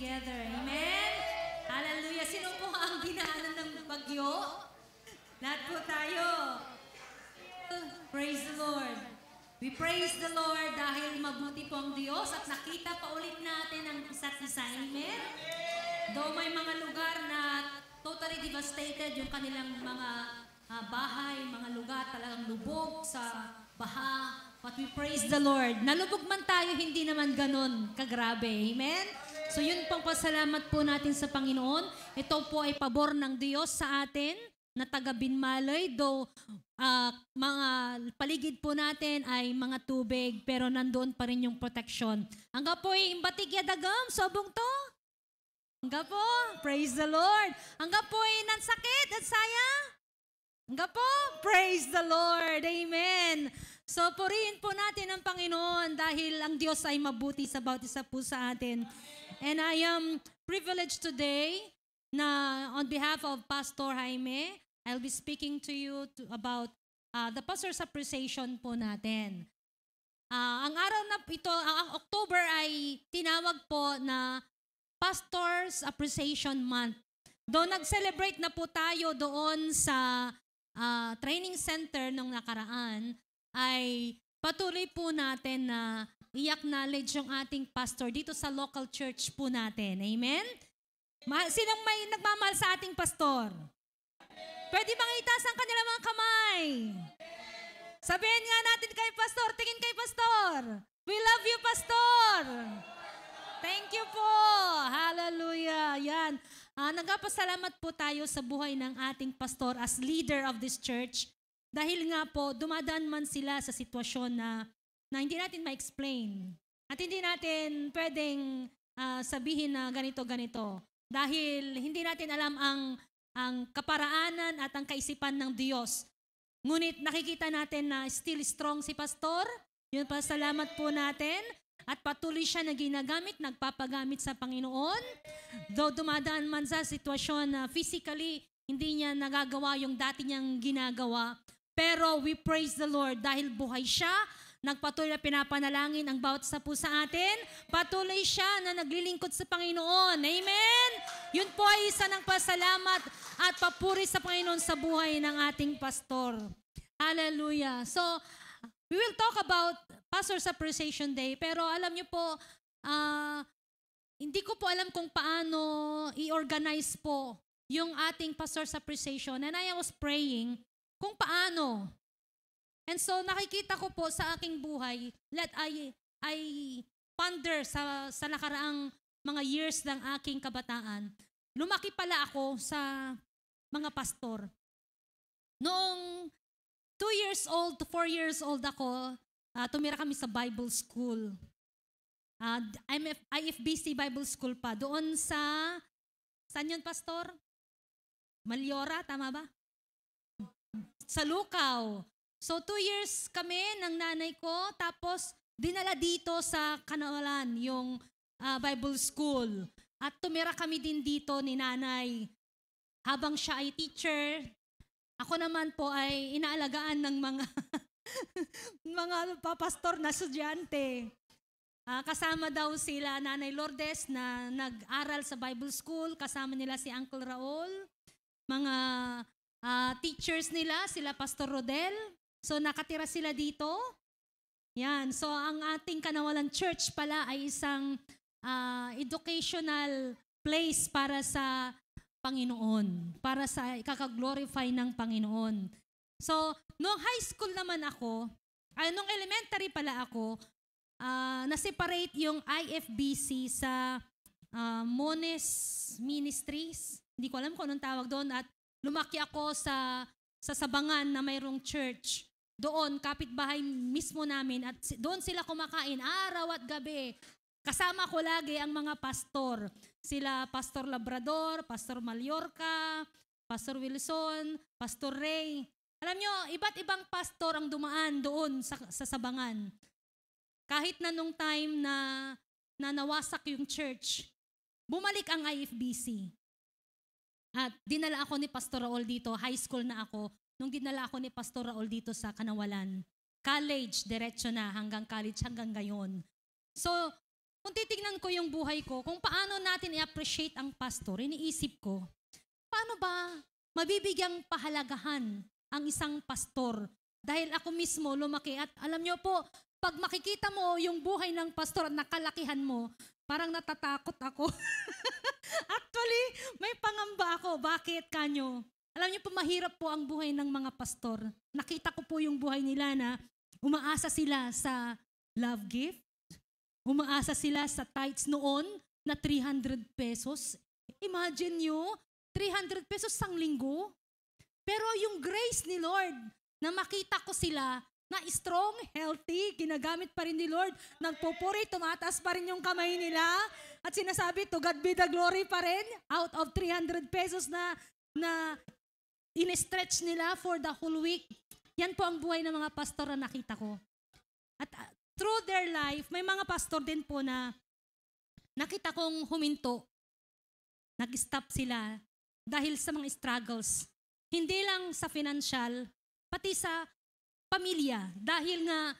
together. Amen? Hallelujah. Sino po ang dinaanan ng bagyo? Lahat po tayo. Praise the Lord. We praise the Lord dahil mabuti po ang Diyos at nakita pa ulit natin ang isa't isa. Amen? Though may mga lugar na totally devastated yung kanilang mga bahay, mga lugar talagang lubog sa baha. But we praise the Lord. Nalubog man tayo, hindi naman ganon kagrabe. Amen? So yun pong pasalamat po natin sa Panginoon. Ito po ay pabor ng Diyos sa atin na taga-Binmalay. Though mga paligid po natin ay mga tubig, pero nandoon pa rin yung protection. Hangga po ay imbatig yadagam, sobong to. Hangga po, praise the Lord. Hangga po ay nansakit at saya. Hangga po, praise the Lord. Amen. So, purihin po natin ang Panginoon dahil ang Diyos ay mabuti sa bawat isa po sa atin. And I am privileged today na on behalf of Pastor Jaime, I'll be speaking to you about the Pastor's Appreciation po natin. Ang araw na ito, ang October ay tinawag po na Pastor's Appreciation Month. Doon nag-celebrate na po tayo doon sa training center nung nakaraan, ay patuloy po natin na i-acknowledge yung ating pastor dito sa local church po natin. Amen? Sinong may nagmamahal sa ating pastor? Pwede bang itaas ang kanilang mga kamay? Sabihin nga natin kay pastor, tingin kay pastor. We love you, pastor. Thank you po. Hallelujah. Yan. Nagpasalamat po tayo sa buhay ng ating pastor as leader of this church. Dahil nga po, dumadaan man sila sa sitwasyon na hindi natin ma-explain. At hindi natin pwedeng sabihin na ganito-ganito. Dahil hindi natin alam ang kaparaanan at ang kaisipan ng Diyos. Ngunit nakikita natin na still strong si pastor. Yun pa, salamat po natin. At patuloy siya na ginagamit, nagpapagamit sa Panginoon. Though dumadaan man sa sitwasyon na physically, hindi niya nagagawa yung dati niyang ginagawa. Pero we praise the Lord dahil buhay siya, nagpatuloy na pinapanalangin ang bawat isa po sa atin. Patuloy siya na naglilingkod sa Panginoon. Amen? Yun po ay isa ng pasalamat at papuri sa Panginoon sa buhay ng ating pastor. Hallelujah. So, we will talk about Pastor's Appreciation Day, pero alam niyo po, hindi ko po alam kung paano i-organize po yung ating Pastor's Appreciation. And I was praying kung paano. And so nakikita ko po sa aking buhay, I ponder sa nakaraang mga years ng aking kabataan. Lumaki pala ako sa mga pastor. Noong 2 years old to 4 years old ako, tumira kami sa Bible school. IFBC Bible School pa. Doon saan yun, pastor? Maliora, tama ba? Sa Lukaw. So 2 years kami ng nanay ko, tapos dinala dito sa Kanawalan, yung Bible School. At tumira kami din dito ni nanay. Habang siya ay teacher, ako naman po ay inaalagaan ng mga mga papastor na estudyante. Kasama daw sila Nanay Lourdes na nag-aral sa Bible School, kasama nila si Uncle Raul, mga teachers nila, sila Pastor Rodel. So nakatira sila dito. Yan. So ang ating Kanawalan Church pala ay isang educational place para sa Panginoon. Para sa ikakaglorify ng Panginoon. So noong high school naman ako, noong elementary pala ako, na-separate yung IFBC sa Mones Ministries. Hindi ko alam kung anong tawag doon. At lumaki ako sa Sabangan na mayroong church. Doon, kapitbahay mismo namin. At doon sila kumakain araw at gabi. Kasama ko lagi ang mga pastor. Sila Pastor Labrador, Pastor Mallorca, Pastor Wilson, Pastor Ray. Alam nyo, iba't ibang pastor ang dumaan doon sa Sabangan. Kahit na nung time na nawasak yung church, bumalik ang IFBC. At dinala ako ni Pastor Raul dito, high school na ako, nung dinala ako ni Pastor Raul dito sa Kanawalan. College, diretso na hanggang college, hanggang ngayon. So, kung titignan ko yung buhay ko, kung paano natin i-appreciate ang pastor, iniisip ko, paano ba mabibigyang pahalagahan ang isang pastor? Dahil ako mismo lumaki at alam niyo po, pag makikita mo yung buhay ng pastor at nakalakihan mo, parang natatakot ako. Actually, may pangamba ako. Bakit kanyo? Alam niyo po, mahirap po ang buhay ng mga pastor. Nakita ko po yung buhay nila na umaasa sila sa love gift. Umaasa sila sa tithes noon na 300 pesos. Imagine nyo, 300 pesos sang linggo. Pero yung grace ni Lord, na makita ko sila na strong, healthy, ginagamit pa rin ni Lord, nagpupuri, tumataas pa rin yung kamay nila, at sinasabi, to God be the glory pa rin, out of 300 pesos na in-stretch nila for the whole week. Yan po ang buhay ng mga pastor na nakita ko. At through their life, may mga pastor din po na nakita kong huminto. Nag-stop sila dahil sa mga struggles. Hindi lang sa financial, pati sa pamilya. Dahil nga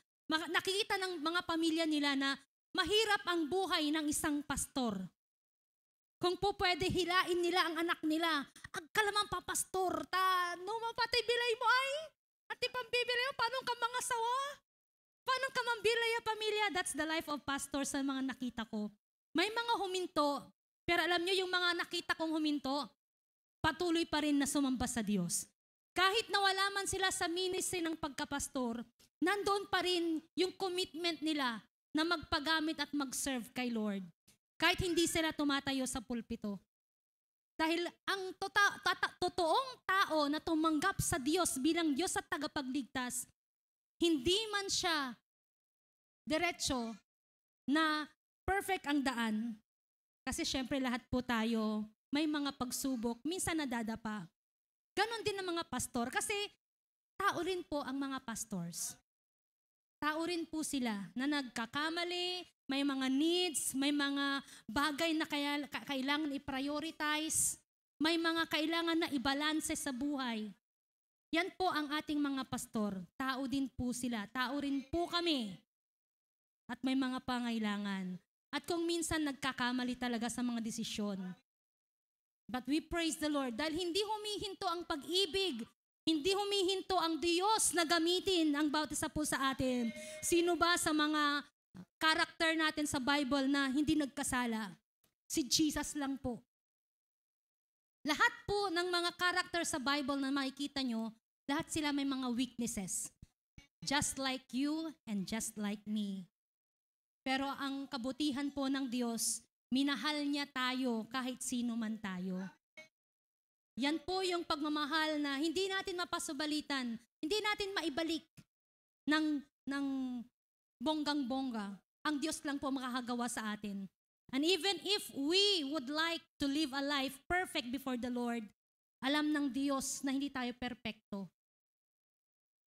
nakikita ng mga pamilya nila na mahirap ang buhay ng isang pastor. Kung po pwede hilain nila ang anak nila, agkalamang papastor, no mapatay bilay mo ay, at ipambibilay mo, paano ka mga sawa? Paano ka mambilay ang pamilya? That's the life of pastors sa mga nakita ko. May mga huminto, pero alam nyo yung mga nakita kong huminto, patuloy pa rin na sumamba sa Diyos. Kahit nawala man sila sa ministry ng pagkapastor, nandoon pa rin yung commitment nila na magpagamit at mag-serve kay Lord. Kahit hindi sila tumatayo sa pulpito. Dahil ang totoong tao na tumanggap sa Diyos bilang Diyos at tagapagligtas, hindi man siya diretso na perfect ang daan. Kasi syempre lahat po tayo may mga pagsubok, minsan nadadapa. Ganon din ang mga pastor kasi tao rin po ang mga pastors. Tao rin po sila na nagkakamali, may mga needs, may mga bagay na kailangan i-prioritize, may mga kailangan na ibalanse sa buhay. Yan po ang ating mga pastor. Tao din po sila. Tao rin po kami. At may mga pangailangan. At kung minsan nagkakamali talaga sa mga desisyon. But we praise the Lord dahil hindi humihinto ang pag-ibig, hindi humihinto ang Diyos na gamitin ang bawat isa po sa atin. Sino ba sa mga karakter natin sa Bible na hindi nagkasala? Si Jesus lang po. Lahat po ng mga karakter sa Bible na makikita nyo, lahat sila may mga weaknesses. Just like you and just like me. Pero ang kabutihan po ng Diyos, minahal niya tayo kahit sino man tayo. Yan po yung pagmamahal na hindi natin mapasubalitan, hindi natin maibalik ng bonggang-bongga. Ang Diyos lang po makakagawa sa atin. And even if we would like to live a life perfect before the Lord, alam ng Diyos na hindi tayo perpekto.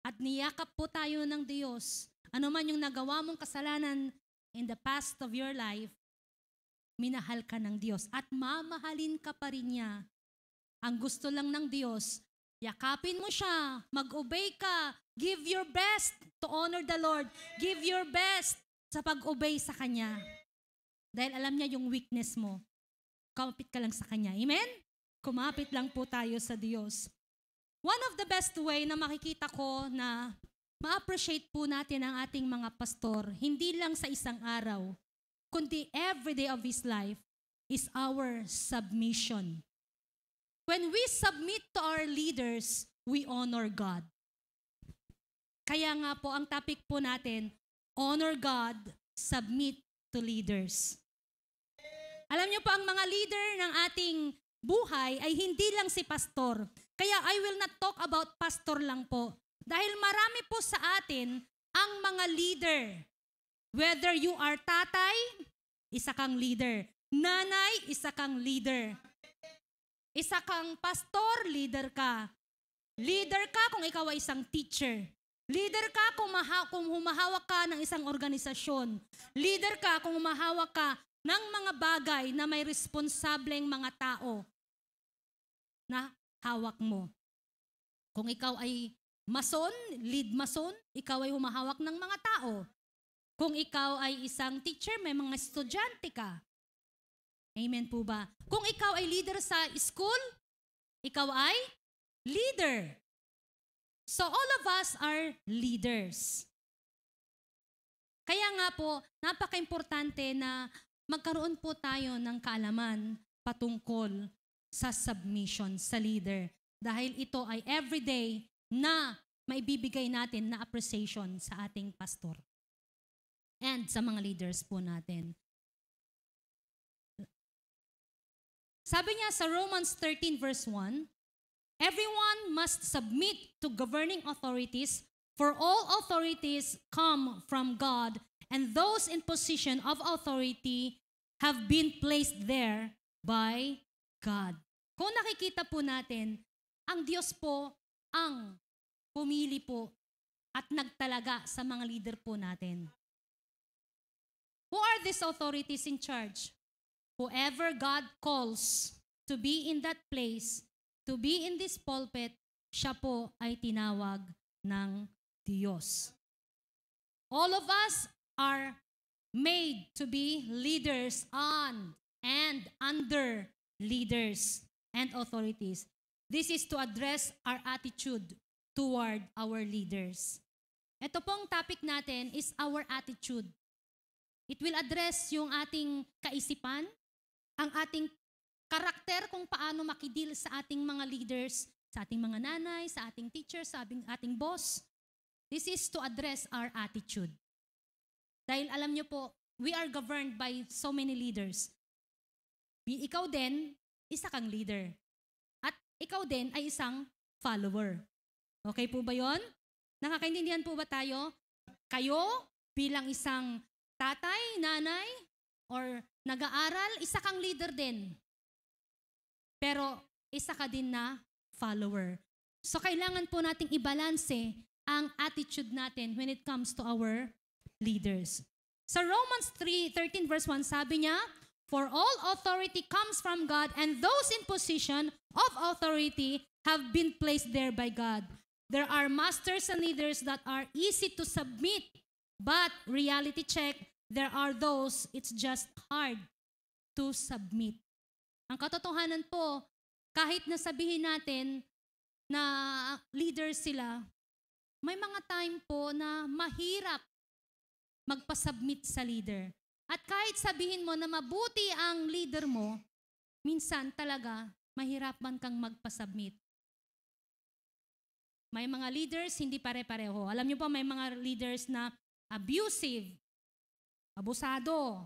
At niyakap po tayo ng Diyos. Ano man yung nagawa mong kasalanan in the past of your life, minahal ka ng Diyos at mamahalin ka pa rin niya. Ang gusto lang ng Diyos, yakapin mo siya, mag-obey ka, give your best to honor the Lord, give your best sa pag-obey sa Kanya. Dahil alam niya yung weakness mo. Kumapit ka lang sa Kanya. Amen? Kumapit lang po tayo sa Diyos. One of the best way na makikita ko na ma-appreciate po natin ang ating mga pastor, hindi lang sa isang araw, kundi every day of his life, is our submission. When we submit to our leaders, we honor God. Kaya nga po, ang topic po natin, honor God, submit to leaders. Alam niyo po, ang mga leader ng ating buhay ay hindi lang si pastor. Kaya I will not talk about pastor lang po. Dahil marami po sa atin ang mga leader. Whether you are tatay, isa kang leader. Nanay, isa kang leader. Isa kang pastor, leader ka. Leader ka kung ikaw ay isang teacher. Leader ka kung humahawak ka ng isang organisasyon. Leader ka kung humahawak ka ng mga bagay na may responsableng mga tao na hawak mo. Kung ikaw ay mason, lead mason, ikaw ay humahawak ng mga tao. Kung ikaw ay isang teacher, may mga estudyante ka. Amen po ba? Kung ikaw ay leader sa school, ikaw ay leader. So all of us are leaders. Kaya nga po, napaka-importante na magkaroon po tayo ng kaalaman patungkol sa submission sa leader. Dahil ito ay everyday na maibibigay natin na appreciation sa ating pastor and sa mga leaders po natin. Sabi niya sa Romans 13 verse 1, everyone must submit to governing authorities, for all authorities come from God, and those in position of authority have been placed there by God. Kung nakikita po natin, ang Diyos po ang pumili po at nagtalaga sa mga leader po natin. Who are these authorities in charge? Whoever God calls to be in that place, to be in this pulpit, siya po ay tinawag ng Diyos. All of us are made to be leaders on and under leaders and authorities. This is to address our attitude toward our leaders. Ito pong topic natin is our attitude. It will address yung ating kaisipan, ang ating karakter kung paano makidil sa ating mga leaders, sa ating mga nanay, sa ating teachers, sa ating boss. This is to address our attitude. Dahil alam nyo po, we are governed by so many leaders. Ikaw din, isa kang leader. At ikaw din ay isang follower. Okay po ba yon? Nakakaintindihan po ba tayo? Kayo bilang isang tatay, nanay, or nag-aaral, isa kang leader din. Pero isa ka din na follower. So kailangan po nating ibalanse ang attitude natin when it comes to our leaders. Sa Romans 3:13 verse 1, sabi niya, for all authority comes from God, and those in position of authority have been placed there by God. There are masters and leaders that are easy to submit, but reality check, there are those it's just hard to submit. Ang katotohanan po, kahit na sabihin natin na leaders sila, may mga time po na mahirap magpasubmit sa leader. At kahit sabihin mo na mabuti ang leader mo, minsan talaga mahirapan kang magpasubmit. May mga leaders hindi pare-pareho. Alam niyo po, may mga leaders na abusive, abusado.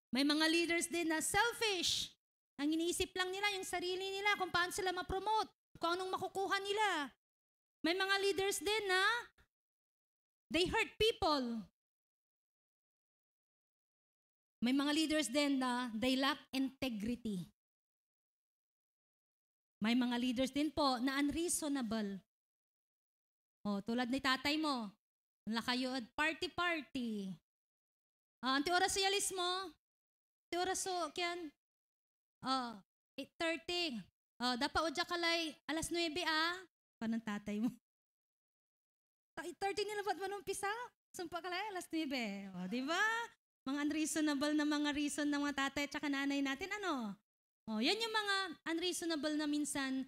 May mga leaders din na selfish. Ang iniisip lang nila yung sarili nila, kung paano sila ma-promote, kung anong makukuha nila. May mga leaders din na they hurt people. May mga leaders din na they lack integrity. May mga leaders din po na unreasonable. O, tulad ni tatay mo, wala kayo at party-party. Anti oras yalis mo, anti oras so, kyan, 8:30. Dapat o dya kalay, alas 9 Paano tatay mo? 8:30 nila ba't manumpisa? Sumpa kalay, alas 9. O, di ba? Mga unreasonable na mga reason ng mga tatay at nanay natin, ano? O, yan yung mga unreasonable na minsan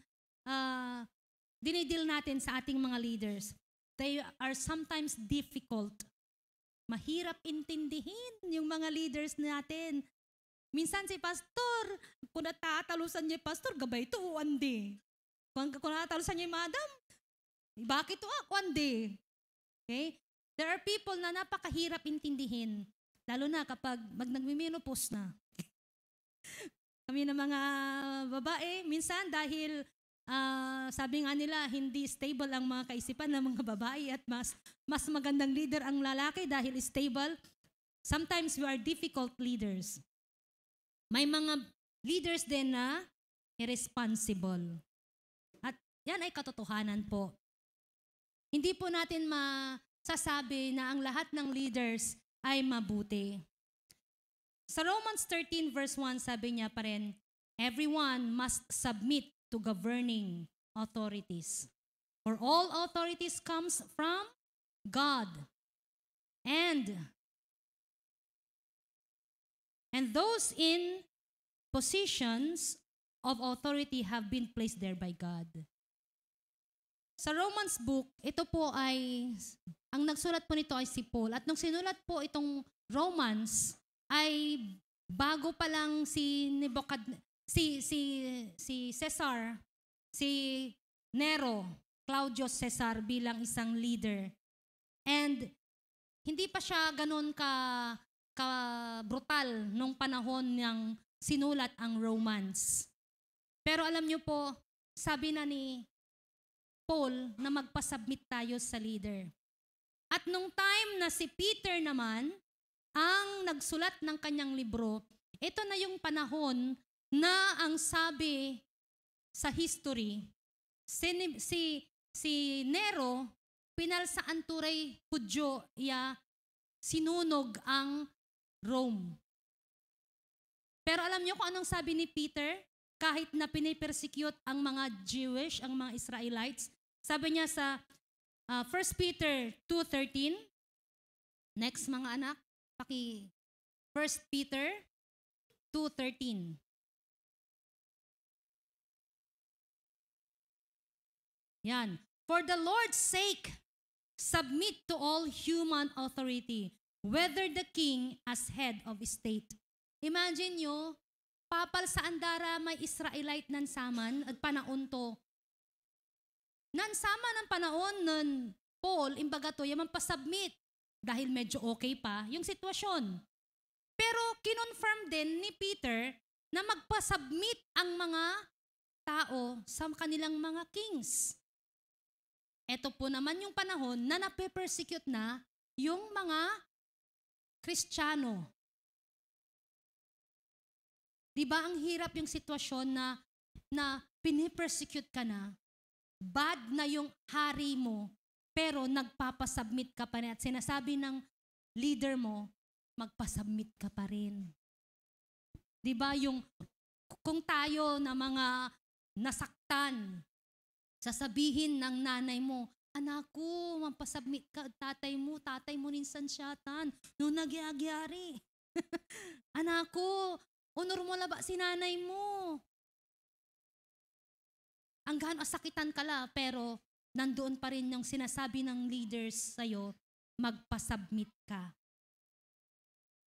dinidil natin sa ating mga leaders. They are sometimes difficult. Mahirap intindihin yung mga leaders natin. Minsan si pastor, kung natatalusan niya yung pastor, gabay ito, andi. Kung natatalusan niya yung madam, bakit ito andi? Okay? There are people na napakahirap intindihin. Lalo na kapag nagmimenopause na. Kami na mga babae, minsan dahil sabi nga nila, hindi stable ang mga kaisipan ng mga babae at mas magandang leader ang lalaki dahil stable. Sometimes we are difficult leaders. May mga leaders din na irresponsible. At yan ay katotohanan po. Hindi po natin masasabi na ang lahat ng leaders ay mabuti. Sa Romans 13 verse 1, sabi niya pa rin, everyone must submit to governing authorities. For all authorities comes from God. And those in positions of authority have been placed there by God. Sa Romans book, ito po ay, ang nagsulat po nito ay si Paul. At nung sinulat po itong Romans, ay bago pa lang si Caesar, si Nero, Claudius Caesar bilang isang leader. And hindi pa siya ganun ka brutal nung panahon ng sinulat ang Romans. Pero alam niyo po, sabi na ni Paul na magpasubmit tayo sa leader. At nung time na si Peter naman ang nagsulat ng kanyang libro, ito na yung panahon na ang sabi sa history, si Nero, pinalsaan turay Hudyo, sinunog ang Rome. Pero alam niyo kung anong sabi ni Peter? Kahit na pinipersecute ang mga Jewish, ang mga Israelites, sabi niya sa 1 Peter 2:13, next mga anak, 1 Peter 2:13. Yan. For the Lord's sake, submit to all human authority, whether the king as head of state. Imagine nyo, papal sa andara may Israelite nansaman at panaon to. Nansama ng panahon ng Paul, imbaga to, yaman pasubmit dahil medyo okay pa yung sitwasyon. Pero kinonfirm din ni Peter na magpasubmit ang mga tao sa kanilang mga kings. Ito po naman yung panahon na nape-persecute na yung mga Kristiyano. Diba ang hirap yung sitwasyon na pinipersecute ka na, bad na yung hari mo, pero nagpapasubmit ka pa rin at sinasabi ng leader mo, magpasubmit ka pa rin. Diba yung kung tayo na mga nasaktan, sasabihin ng nanay mo, anak ko, magpasubmit ka, tatay mo ninsan siyatan, nung nagyagyari. Anak ko, honor mo la ba si nanay mo? Ang gaano asakitan ka la, pero nandoon pa rin yung sinasabi ng leaders sa'yo, magpasubmit ka.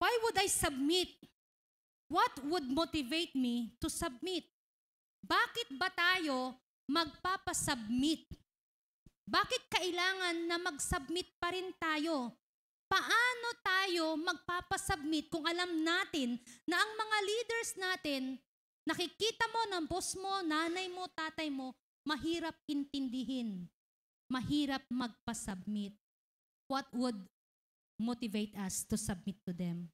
Why would I submit? What would motivate me to submit? Bakit ba tayo magpapasubmit? Bakit kailangan na mag-submit pa rin tayo? Paano tayo magpapasubmit kung alam natin na ang mga leaders natin, nakikita mo ng boss mo, nanay mo, tatay mo, mahirap intindihin, mahirap magpasubmit? What would motivate us to submit to them?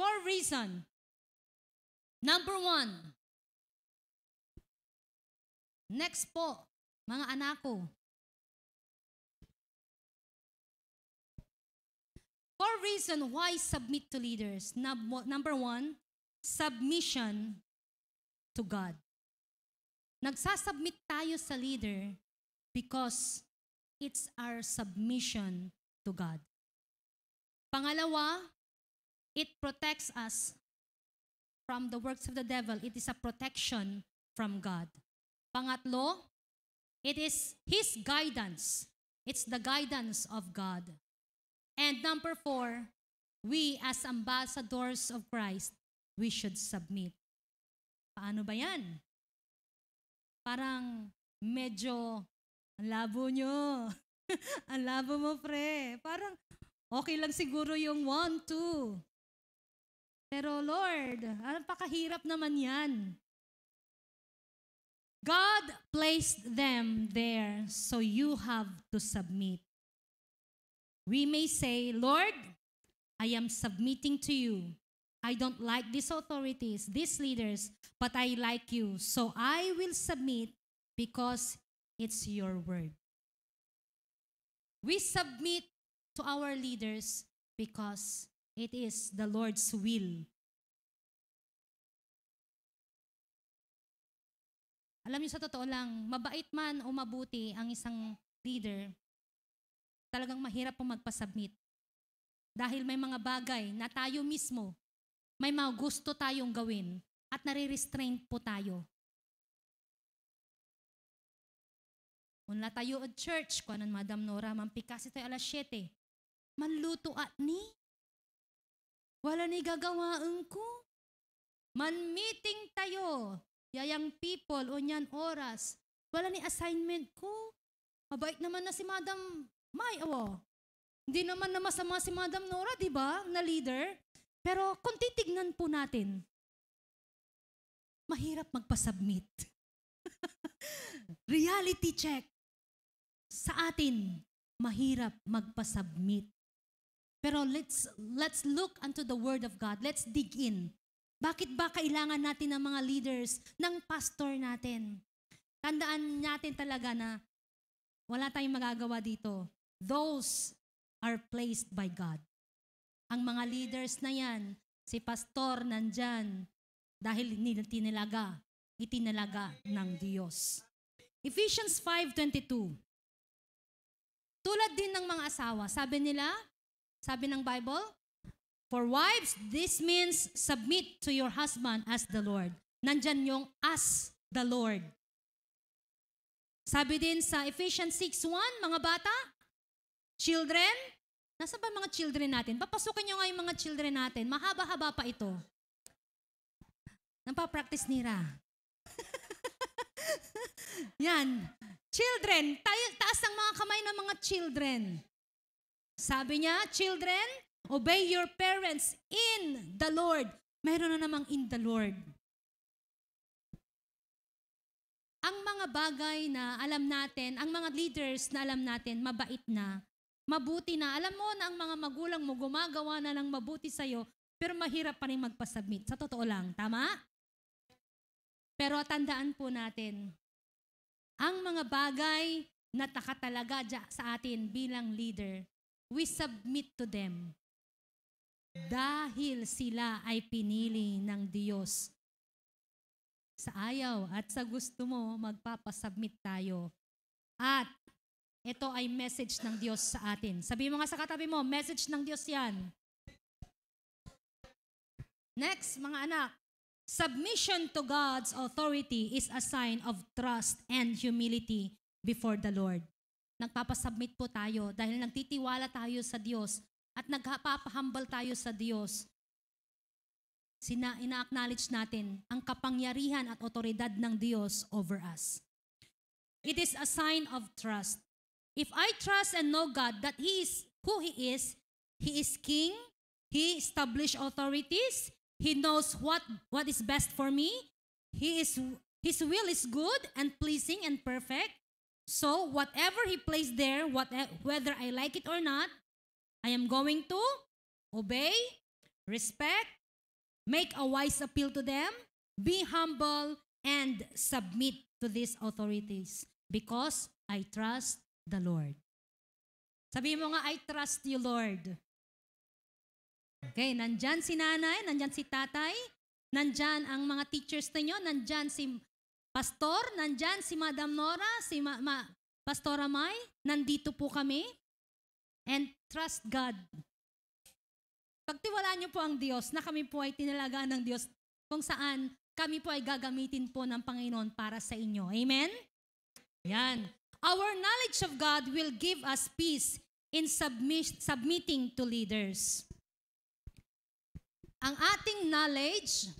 For reason. Number 1. Next po, mga anak ko. For reason why submit to leaders. Number 1, submission to God. Nagsasubmit tayo sa leader because it's our submission to God. Pangalawa, it protects us from the works of the devil. It is a protection from God. Pangatlo, it is His guidance. It's the guidance of God. And number 4, we as ambassadors of Christ, we should submit. Paano ba yan? Parang medyo, ang labo nyo. Ang labo mo, pre. Parang okay lang siguro yung 1, 2. Pero Lord, napakahirap naman yan. God placed them there, so you have to submit. We may say, Lord, I am submitting to you. I don't like these authorities, these leaders, but I like you. So I will submit because it's your word. We submit to our leaders because it is the Lord's will. Alam niyo, sa totoo lang, mabait man o mabuti ang isang leader, talagang mahirap pong magpasubmit. Dahil may mga bagay na tayo mismo, may mga gusto tayong gawin at nare-restrain po tayo. Unla tayo at church, kuanan Madam Nora, mampikasi tayo alas 7. Manluto at ni. Wala ni gagawaan ko. Man-meeting tayo. Yayang people, unyan oras. Wala ni assignment ko. Mabait naman na si Madam May, awo. Hindi naman na masama si Madam Nora, di ba? Na leader. Pero kung titignan po natin, mahirap magpasubmit. Reality check. Sa atin, mahirap magpasubmit. Pero let's look unto the Word of God. Let's dig in. Bakit ba kailangan natin ng mga leaders, ng pastor natin? Tandaan natin talaga na wala tayong magagawa dito. Those are placed by God. Ang mga leaders na yan, si pastor nandyan dahil itinalaga ng Diyos. Ephesians 5:22. Tulad din ng mga asawa, sabi ng Bible, for wives, this means submit to your husband as the Lord. Nandyan yung as the Lord. Sabi din sa Ephesians 6:1, mga bata, children, nasa ba mga children natin? Papasukin nyo nga yung mga children natin. Mahaba-haba pa ito. Nampapractice nila. Yan. Children, taas ang mga kamay ng mga children. Sabi niya, children, obey your parents in the Lord. Mayroon na namang in the Lord. Ang mga bagay na alam natin, ang mga leaders na alam natin, mabait na, mabuti na. Alam mo na ang mga magulang mo gumagawa na ng mabuti sa'yo, pero mahirap pa rin magpasubmit. Sa totoo lang, tama? Pero tandaan po natin, ang mga bagay na nakatalaga sa atin bilang leader, we submit to them. Dahil sila ay pinili ng Diyos. Sa ayaw at sa gusto mo, magpapasubmit tayo. At ito ay message ng Diyos sa atin. Sabi mo nga sa katabi mo, message ng Diyos yan. Next, mga anak. Submission to God's authority is a sign of trust and humility before the Lord. Nagpapasubmit po tayo dahil nagtitiwala tayo sa Diyos at nagpapahambal tayo sa Diyos. Ina-acknowledge natin ang kapangyarihan at otoridad ng Diyos over us. It is a sign of trust. If I trust and know God that He is who He is King, He established authorities, He knows what is best for me. His will is good and pleasing and perfect. So whatever He placed there, whether I like it or not, I am going to obey, respect, make a wise appeal to them, be humble, and submit to these authorities because I trust the Lord. Sabihin mo nga, I trust you, Lord. Okay, nandyan si nanay, nandyan si tatay, nandyan ang mga teachers ninyo, nandyan si pastor, nandyan si Madam Nora, si Pastora May, nandito po kami. And trust God. Pagtiwalaan niyo po ang Diyos na kami po ay tinalagaan ng Diyos kung saan kami po ay gagamitin po ng Panginoon para sa inyo. Amen? Yan. Our knowledge of God will give us peace in submitting to leaders. Ang ating knowledge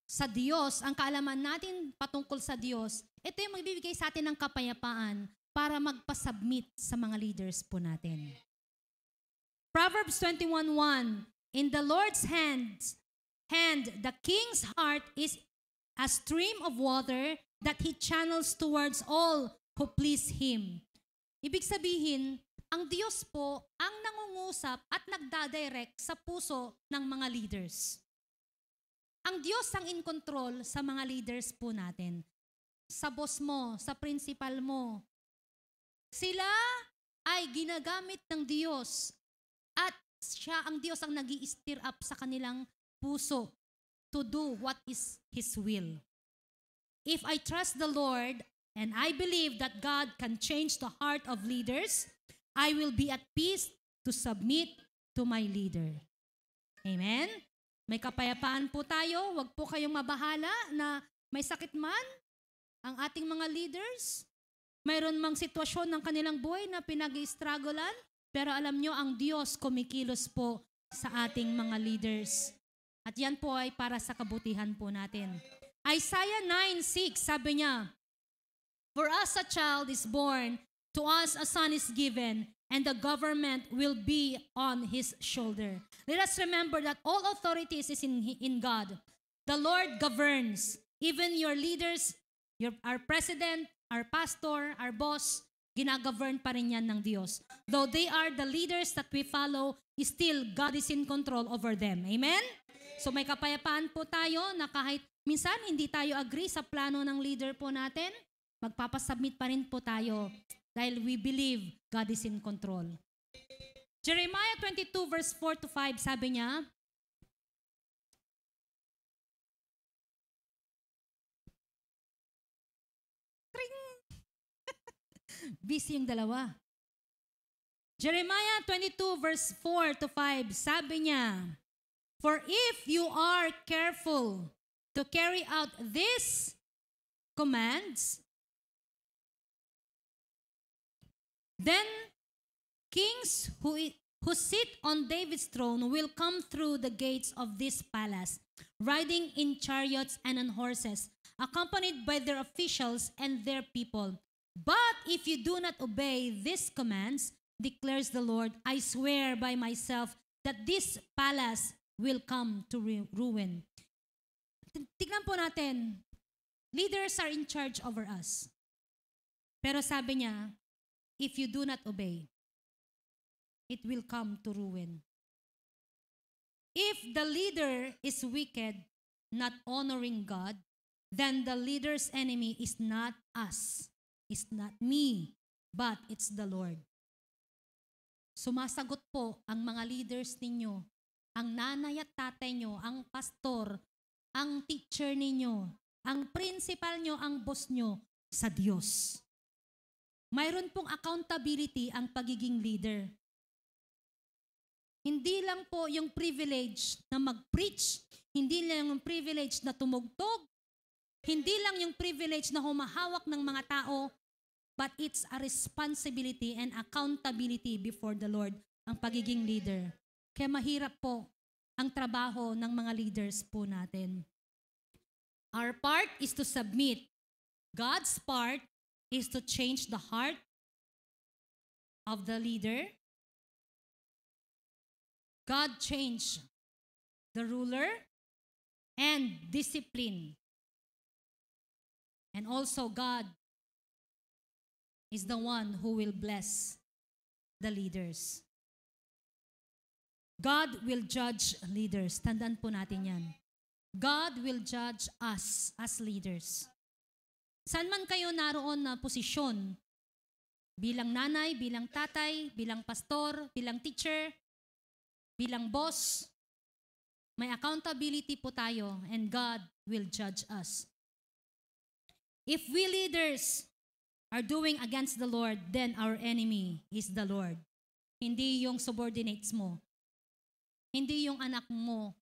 sa Diyos, ang kaalaman natin patungkol sa Diyos, ito yung magbibigay sa atin ng kapayapaan para magpasubmit sa mga leaders po natin. Proverbs 21:1, in the Lord's hand, the king's heart is a stream of water that He channels towards all who please Him. Ibig sabihin, ang Diyos po ang nangungusap at nagdadirect sa puso ng mga leaders. Ang Diyos ang in control sa mga leaders po natin. Sa boss mo, sa principal mo. Sila ay ginagamit ng Diyos at siya ang Diyos ang nag-i-stir up sa kanilang puso to do what is His will. If I trust the Lord and I believe that God can change the heart of leaders, I will be at peace to submit to my leader. Amen? May kapayapaan po tayo. Huwag po kayong mabahala na may sakit man ang ating mga leaders. Mayroon mang sitwasyon ng kanilang buhay na pinag-i-strugglean, pero alam nyo, ang Diyos kumikilos po sa ating mga leaders. At yan po ay para sa kabutihan po natin. Isaiah 9:6, sabi niya, "For us a child is born, to us a son is given, and the government will be on his shoulder." Let us remember that all authorities is in God. The Lord governs. Even your leaders, our president, our pastor, our boss, ginagovern pa rin yan ng Diyos. Though they are the leaders that we follow, still God is in control over them. Amen? So may kapayapaan po tayo na kahit minsan hindi tayo agree sa plano ng leader po natin, magpapasubmit pa rin po tayo dahil we believe God is in control. Jeremiah 22 verse 4 to 5, sabi niya, busy yung dalawa. Jeremiah 22 verse 4 to 5, sabi niya, "For if you are careful to carry out these commands, then kings who sit on David's throne will come through the gates of this palace, riding in chariots and on horses, accompanied by their officials and their people. But if you do not obey these commands, declares the Lord, I swear by myself that this palace will come to ruin." Tignan po natin, leaders are in charge over us. Pero sabi niya, if you do not obey, it will come to ruin. If the leader is wicked, not honoring God, then the leader's enemy is not us. It's not me, but it's the Lord. Sumasagot po ang mga leaders ninyo, ang nanay at tatay nyo, ang pastor, ang teacher ninyo, ang principal nyo, ang boss nyo sa Diyos. Mayroon pong accountability ang pagiging leader. Hindi lang po yung privilege na mag-preach, hindi lang yung privilege na tumugtog, hindi lang yung privilege na humahawak ng mga tao, but it's a responsibility and accountability before the Lord ang pagiging leader. Kaya mahirap po ang trabaho ng mga leaders po natin. Our part is to submit. God's part is to change the heart of the leader. God changed the ruler and discipline. And also God is the one who will bless the leaders. God will judge leaders. Tandaan po natin yan. God will judge us as leaders. Saan man kayo naroon na posisyon, bilang nanay, bilang tatay, bilang pastor, bilang teacher, bilang boss, may accountability po tayo and God will judge us. If we leaders are doing against the Lord, then our enemy is the Lord. Hindi yung subordinates mo. Hindi yung anak mo,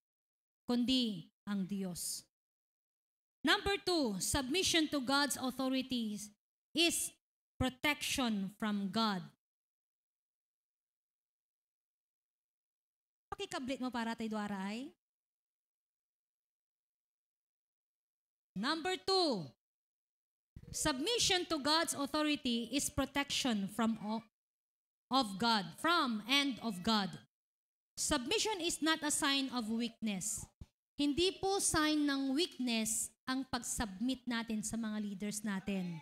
kundi ang Diyos. Number 2, submission to God's authorities is protection from God. Pakikablit mo para tayo duaray. Number 2, submission to God's authority is protection from God. Submission is not a sign of weakness. Hindi po sign ng weakness ang pag-submit natin sa mga leaders natin.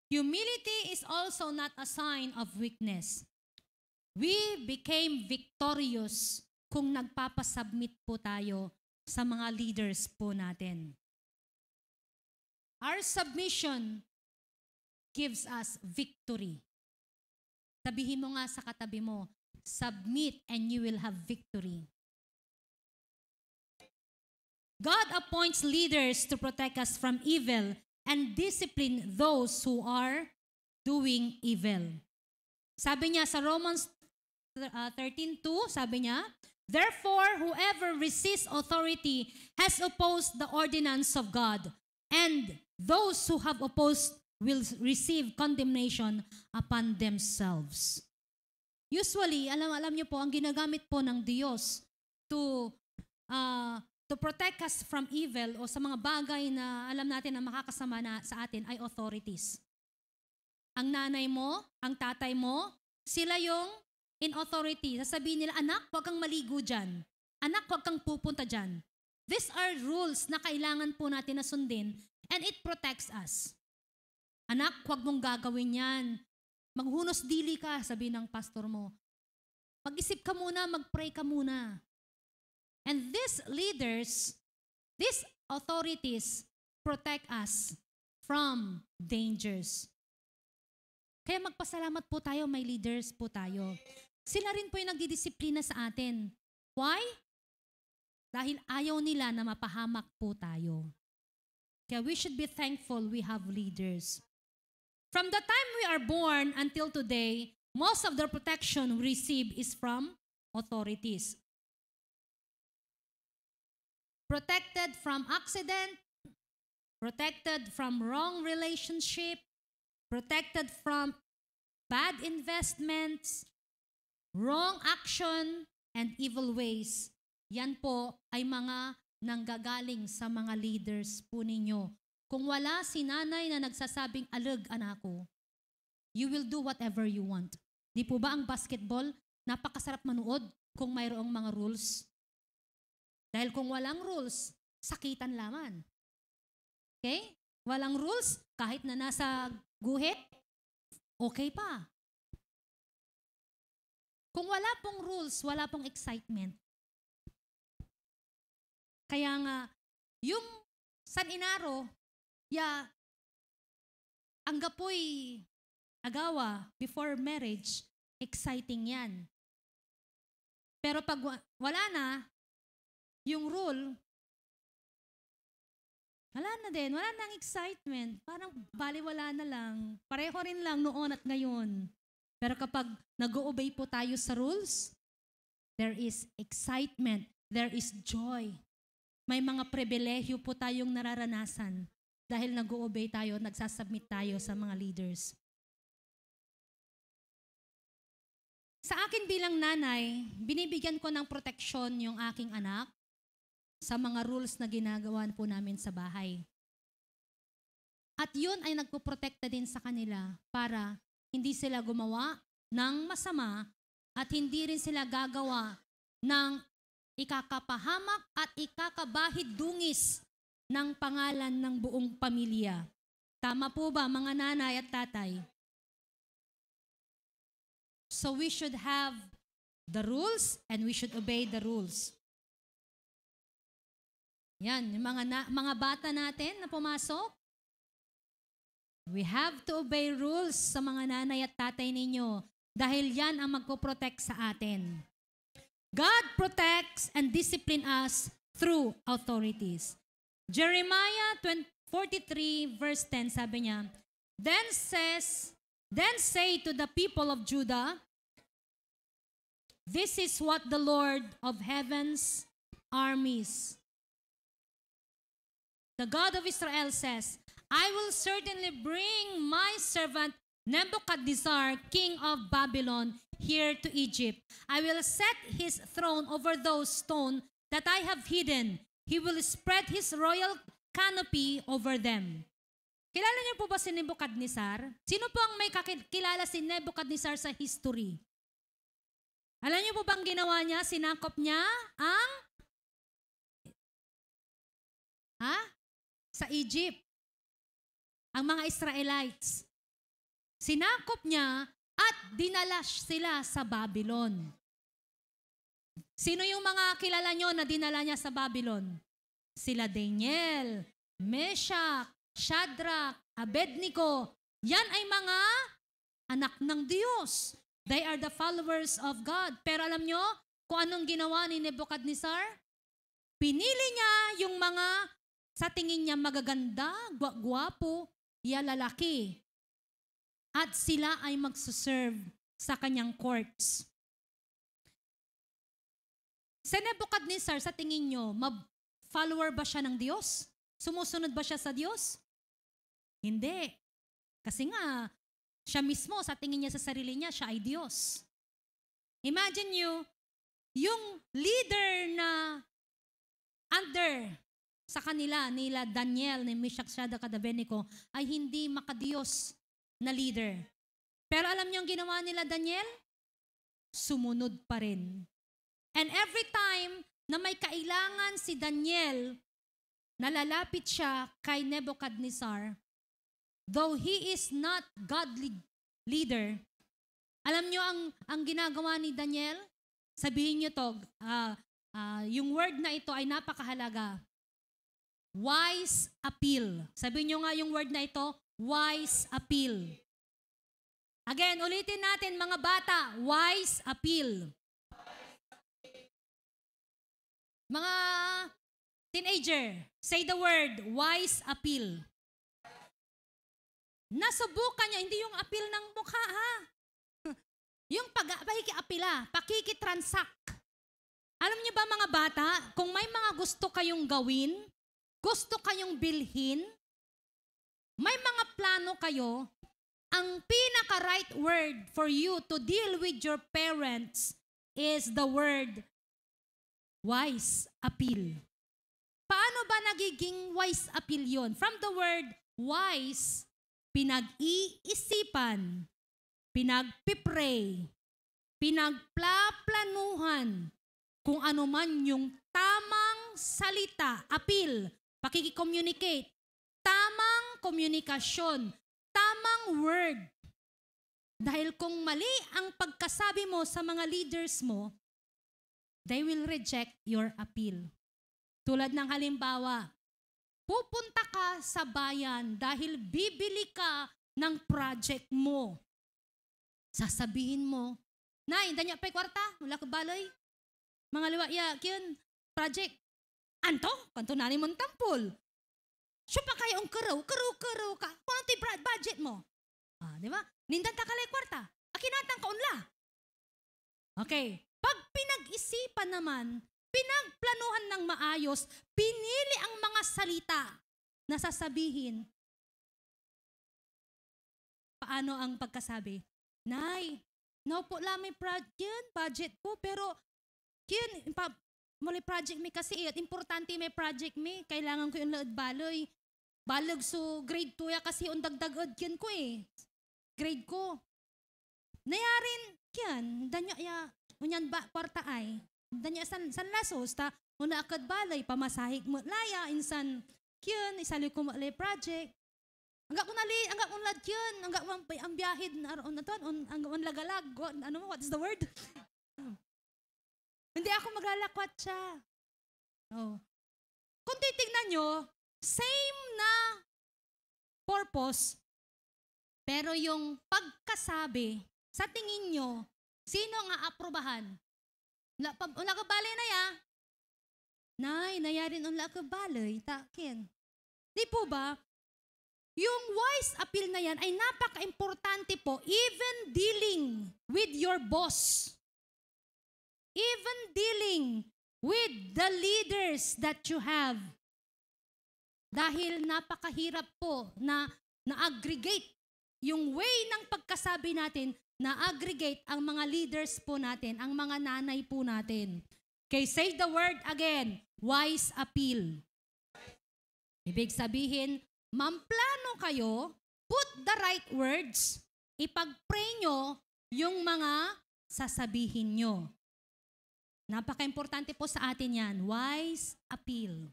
Humility is also not a sign of weakness. We became victorious kung nagpapasubmit po tayo sa mga leaders po natin. Our submission gives us victory. Sabihin mo nga sa katabi mo, submit and you will have victory. God appoints leaders to protect us from evil and discipline those who are doing evil. Sabi niya sa Romans 13:2, sabi niya, therefore, whoever resists authority has opposed the ordinance of God, and those who have opposed will receive condemnation upon themselves. Usually, alam niyo po, ang ginagamit po ng Diyos to protect us from evil o sa mga bagay na alam natin na makakasama na sa atin ay authorities. Ang nanay mo, ang tatay mo, sila yung in authority. Sasabihin nila, anak, huwag kang maligo dyan. Anak, huwag kang pupunta dyan. These are rules na kailangan po natin na sundin and it protects us. Anak, huwag mong gagawin yan. Maghunos dili ka, sabi ng pastor mo. Mag-isip ka muna, mag-pray ka muna. And these leaders, these authorities protect us from dangers. Kaya magpasalamat po tayo, may leaders po tayo. Sila rin po yung nagdidisiplina sa atin. Why? Dahil ayaw nila na mapahamak po tayo. Kaya we should be thankful we have leaders. From the time we are born until today, most of the protection we receive is from authorities. Protected from accident, protected from wrong relationship, protected from bad investments, wrong action, and evil ways. Yan po ay mga nanggagaling sa mga leaders po ninyo. Kung wala si nanay na nagsasabing, alag anak ko, you will do whatever you want. Di po ba ang basketball, napakasarap manood kung mayroong mga rules? Dahil kung walang rules, sakitan laman. Okay? Walang rules, kahit na nasa guhit, okay pa. Kung wala pong rules, wala pong excitement. Kaya nga, yung San Inaro, ang gapoy agawa before marriage, exciting yan. Pero pag wala na, yung rule, wala na din, wala nang excitement. Parang baliwala na lang. Pareho rin lang noon at ngayon. Pero kapag nag-o-obey po tayo sa rules, there is excitement, there is joy. May mga pribilehyo po tayong nararanasan dahil nag-o-obey tayo, nagsasubmit tayo sa mga leaders. Sa akin bilang nanay, binibigyan ko ng proteksyon yung aking anak sa mga rules na ginagawa po namin sa bahay. At yun ay nagpoprotekta din sa kanila para hindi sila gumawa ng masama at hindi rin sila gagawa ng ikakapahamak at ikakabahid dungis ng pangalan ng buong pamilya. Tama po ba mga nanay at tatay? So we should have the rules and we should obey the rules. Yan, yung mga bata natin na pumasok. We have to obey rules sa mga nanay at tatay ninyo dahil yan ang magpoprotect sa atin. God protects and discipline us through authorities. Jeremiah 43 verse 10 sabi niya, Then say to the people of Judah, this is what the Lord of heaven's armies, the God of Israel says, I will certainly bring my servant Nebuchadnezzar, king of Babylon, here to Egypt. I will set his throne over those stones that I have hidden. He will spread his royal canopy over them. Kilala niyo po ba si Nebuchadnezzar? Sino po ang may kilala si Nebuchadnezzar sa history? Alam niyo po bang ginawa niya? Sinakop niya ang sa Egypt. Ang mga Israelites. Sinakop niya at dinala sila sa Babylon. Sino yung mga kilala nyo na dinala niya sa Babylon? Sila Daniel, Meshach, Shadrach, Abednego. Yan ay mga anak ng Diyos. They are the followers of God. Pero alam nyo kung anong ginawa ni Nebuchadnezzar? Pinili niya yung mga sa tingin niya magaganda, gwapo, lalaki. At sila ay magsuserve sa kanyang courts. Si Nebuchadnezzar, sa tingin nyo, follower ba siya ng Diyos? Sumusunod ba siya sa Diyos? Hindi. Kasi nga, siya mismo, sa tingin niya sa sarili niya, siya ay Diyos. Imagine you, yung leader na under sa kanila, nila Daniel, ni Meshach, Shadrach, at Abednego, ay hindi makadiyos na leader. Pero alam niyo ang ginawa nila Daniel? Sumunod pa rin. And every time na may kailangan si Daniel, nalalapit siya kay Nebuchadnezzar, though he is not godly leader, alam niyo ang ginagawa ni Daniel? Sabihin niyo to, yung word na ito ay napakahalaga. Wise appeal. Sabihin niyo nga yung word na ito, wise appeal. Again, ulitin natin mga bata, wise appeal. Mga teenager, say the word, wise appeal. Nasubukan niya, hindi yung appeal ng mukha ha. Yung pakikiapila, pakikitransact. Alam niyo ba mga bata, kung may mga gusto kayong gawin, gusto kayong bilhin, may mga plano kayo, ang pinaka-right word for you to deal with your parents is the word wise appeal. Paano ba nagiging wise appeal yon? From the word wise, pinag-iisipan, pinagpipray, pinagplaplanuhan, kung ano man yung tamang salita, appeal, pakikicommunicate, tamang komunikasyon, tamang word. Dahil kung mali ang pagkasabi mo sa mga leaders mo, they will reject your appeal. Tulad ng halimbawa, pupunta ka sa bayan dahil bibili ka ng project mo. Sasabihin mo, Nay, danya pa'y kwarta, wala ka baloy. Mga liwaya, kyun, project. Anto? Kanto na ni mong tampol. Siya pa kayo ang karaw ka. Kung ito yung budget mo? Di ba? Nindan ta kalay kwarta. Akinatang kaunla. Okay. Pag pinag-isipan naman, pinagplanuhan ng maayos, pinili ang mga salita na sasabihin. Paano ang pagkasabi? Nay, naupo lang may budget ko, pero muli project mi kasi, importante may project mi, kailangan ko yung laod baloy. Balag so grade 2 ya kasi yung dagdagod yan ko grade ko. Nayarin yan, danya ya, unyan ba, kwarta ay, danya san lasos, ta, una akad balay, pamasahig mo, laya, insan, kyan, isali ko malay project. Angga ko lad kyan, angga ko ang biyahid, ang lagalag, what's the word? Hindi ako maglalakwat siya. Kung titignan nyo, same na purpose, pero yung pagkasabi, sa tingin nyo, sino nga aprobahan? Ula ka balay na ya? Nay, nayarin ula ka balay, takin. Di po ba? Yung wise appeal na yan ay napaka-importante po, even dealing with your boss. Even dealing with the leaders that you have. Dahil napakahirap po na na-aggregate yung way ng pagkasabi natin, na-aggregate ang mga leaders po natin, ang mga nanay po natin. Okay, say the word again, wise appeal. Ibig sabihin, mamplano kayo, put the right words, ipag-pray nyo yung mga sasabihin nyo. Napaka-importante po sa atin yan, wise appeal.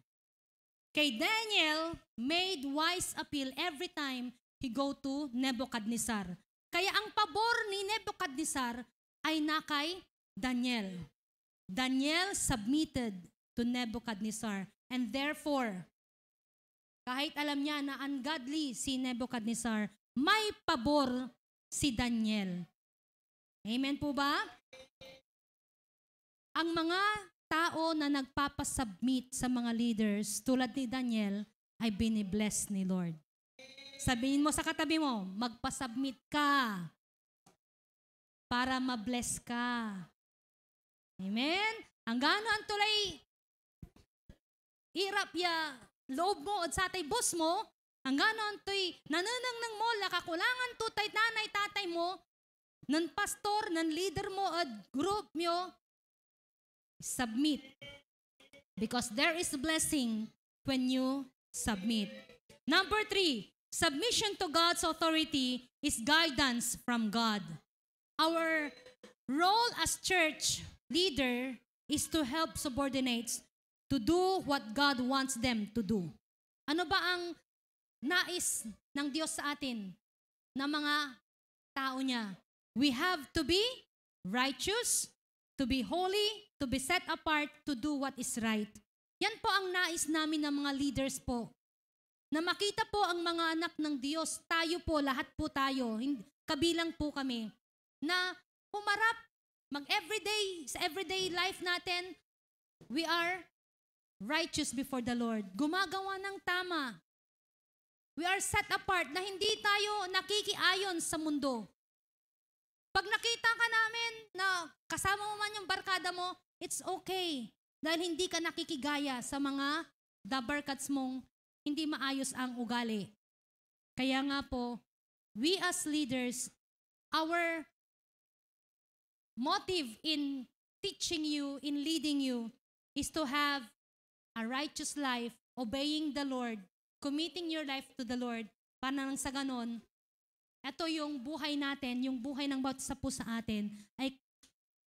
Okay, Daniel made wise appeal every time he go to Nebuchadnezzar. Kaya ang pabor ni Nebuchadnezzar ay nakay Daniel. Daniel submitted to Nebuchadnezzar. And therefore, kahit alam niya na ungodly si Nebuchadnezzar, may pabor si Daniel. Amen po ba? Ang mga tao na nagpapasubmit sa mga leaders tulad ni Daniel ay binibless ni Lord. Sabihin mo sa katabi mo, magpasubmit ka. para mabless ka. Amen? Ang gano ang tulay irap ya loob mo at sa tay boss mo, ang gano ang tuy nananang ng mo, lakakulangan to tay nanay tatay mo, ng pastor, ng leader mo at group mo, submit. Because there is blessing when you submit. Number 3, submission to God's authority is guidance from God. Our role as church leader is to help subordinates to do what God wants them to do. Ano ba ang nais ng Diyos sa atin na mga tao niya? We have to be righteous, to be holy, to be set apart, to do what is right. Yan po ang nais namin ng mga leaders po. Na makita po ang mga anak ng Diyos, tayo po, lahat po tayo, kabilang po kami, na humarap, sa everyday life natin, we are righteous before the Lord. Gumagawa ng tama. We are set apart na hindi tayo nakikiayon sa mundo. Pag nakita ka namin na kasama mo man yung barkada mo, it's okay. Dahil hindi ka nakikigaya sa mga dabarkats mong hindi maayos ang ugali. Kaya nga po, we as leaders, our motive in teaching you, in leading you, is to have a righteous life, obeying the Lord, committing your life to the Lord, para nang sa ganon, ito yung buhay natin, yung buhay ng bawat isa po sa atin, ay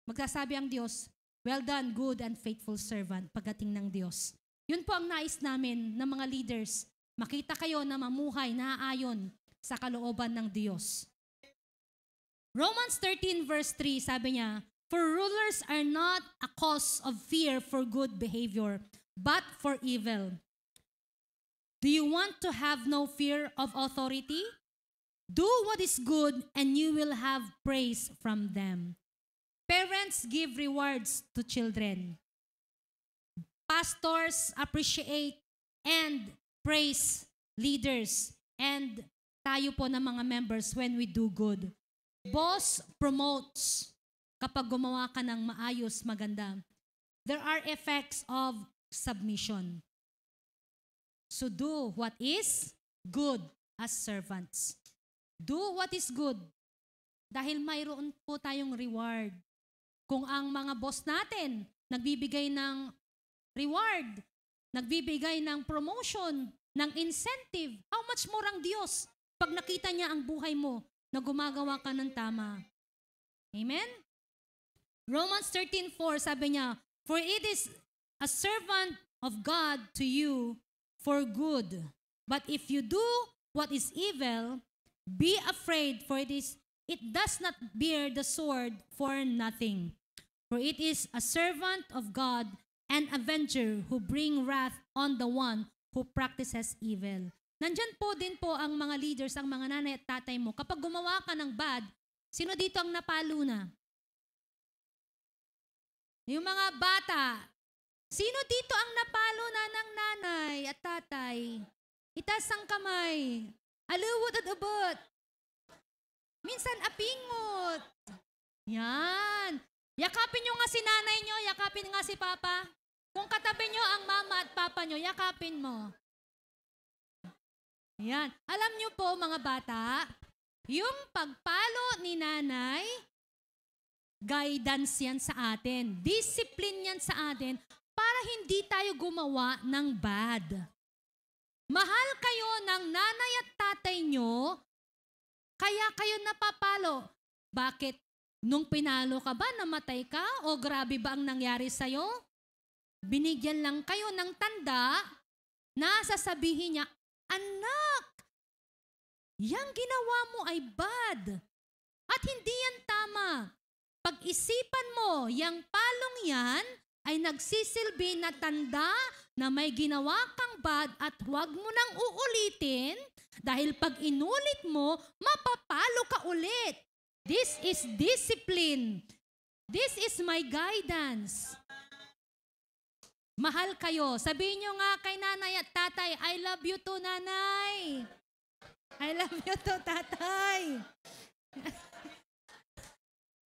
magsasabi ang Diyos, well done, good and faithful servant, pagdating ng Diyos. Yun po ang nais namin ng mga leaders. Makita kayo na mamuhay, naaayon sa kalooban ng Diyos. Romans 13 verse 3, sabi niya, for rulers are not a cause of fear for good behavior, but for evil. Do you want to have no fear of authority? Do what is good and you will have praise from them. Parents give rewards to children. Pastors appreciate and praise leaders. And tayo po ng mga members when we do good. Boss promotes kapag gumawa ka ng maayos, maganda. There are effects of submission. So do what is good as servants. Do what is good. Dahil mayroon po tayong reward. Kung ang mga boss natin nagbibigay ng reward, nagbibigay ng promotion, ng incentive, how much more ang Diyos pag nakita niya ang buhay mo na gumagawa ka ng tama. Amen? Romans 13:4 sabi niya, for it is a servant of God to you for good. But if you do what is evil, be afraid, for it does not bear the sword for nothing. For it is a servant of God, an avenger who bring wrath on the one who practices evil. Nandyan po din po ang mga leaders, ang mga nanay at tatay mo. Kapag gumawa ka ng bad, sino dito ang napalo na? Yung mga bata, sino dito ang napalo na ng nanay at tatay? Itaas ang kamay. Aluwot at abot. Minsan apingot. Yan. Yakapin nyo nga si nanay nyo, yakapin nga si papa. Kung katabi nyo ang mama at papa nyo, yakapin mo. Yan. Alam nyo po mga bata, yung pagpalo ni nanay, guidance yan sa atin. Discipline yan sa atin para hindi tayo gumawa ng bad. Mahal kayo ng nanay at tatay nyo, kaya kayo napapalo. Bakit? Nung pinalo ka ba, namatay ka? O grabe ba ang nangyari sa'yo? Binigyan lang kayo ng tanda na sasabihin niya, anak, yang ginawa mo ay bad. At hindi yan tama. Pag-isipan mo, yang palong yan ay nagsisilbi na tanda na may ginawa kang bad at huwag mo nang uulitin dahil pag inulit mo, mapapalo ka ulit. This is discipline. This is my guidance. Mahal kayo. Sabihin nyo nga kay nanay at tatay, I love you too, nanay. I love you too, tatay.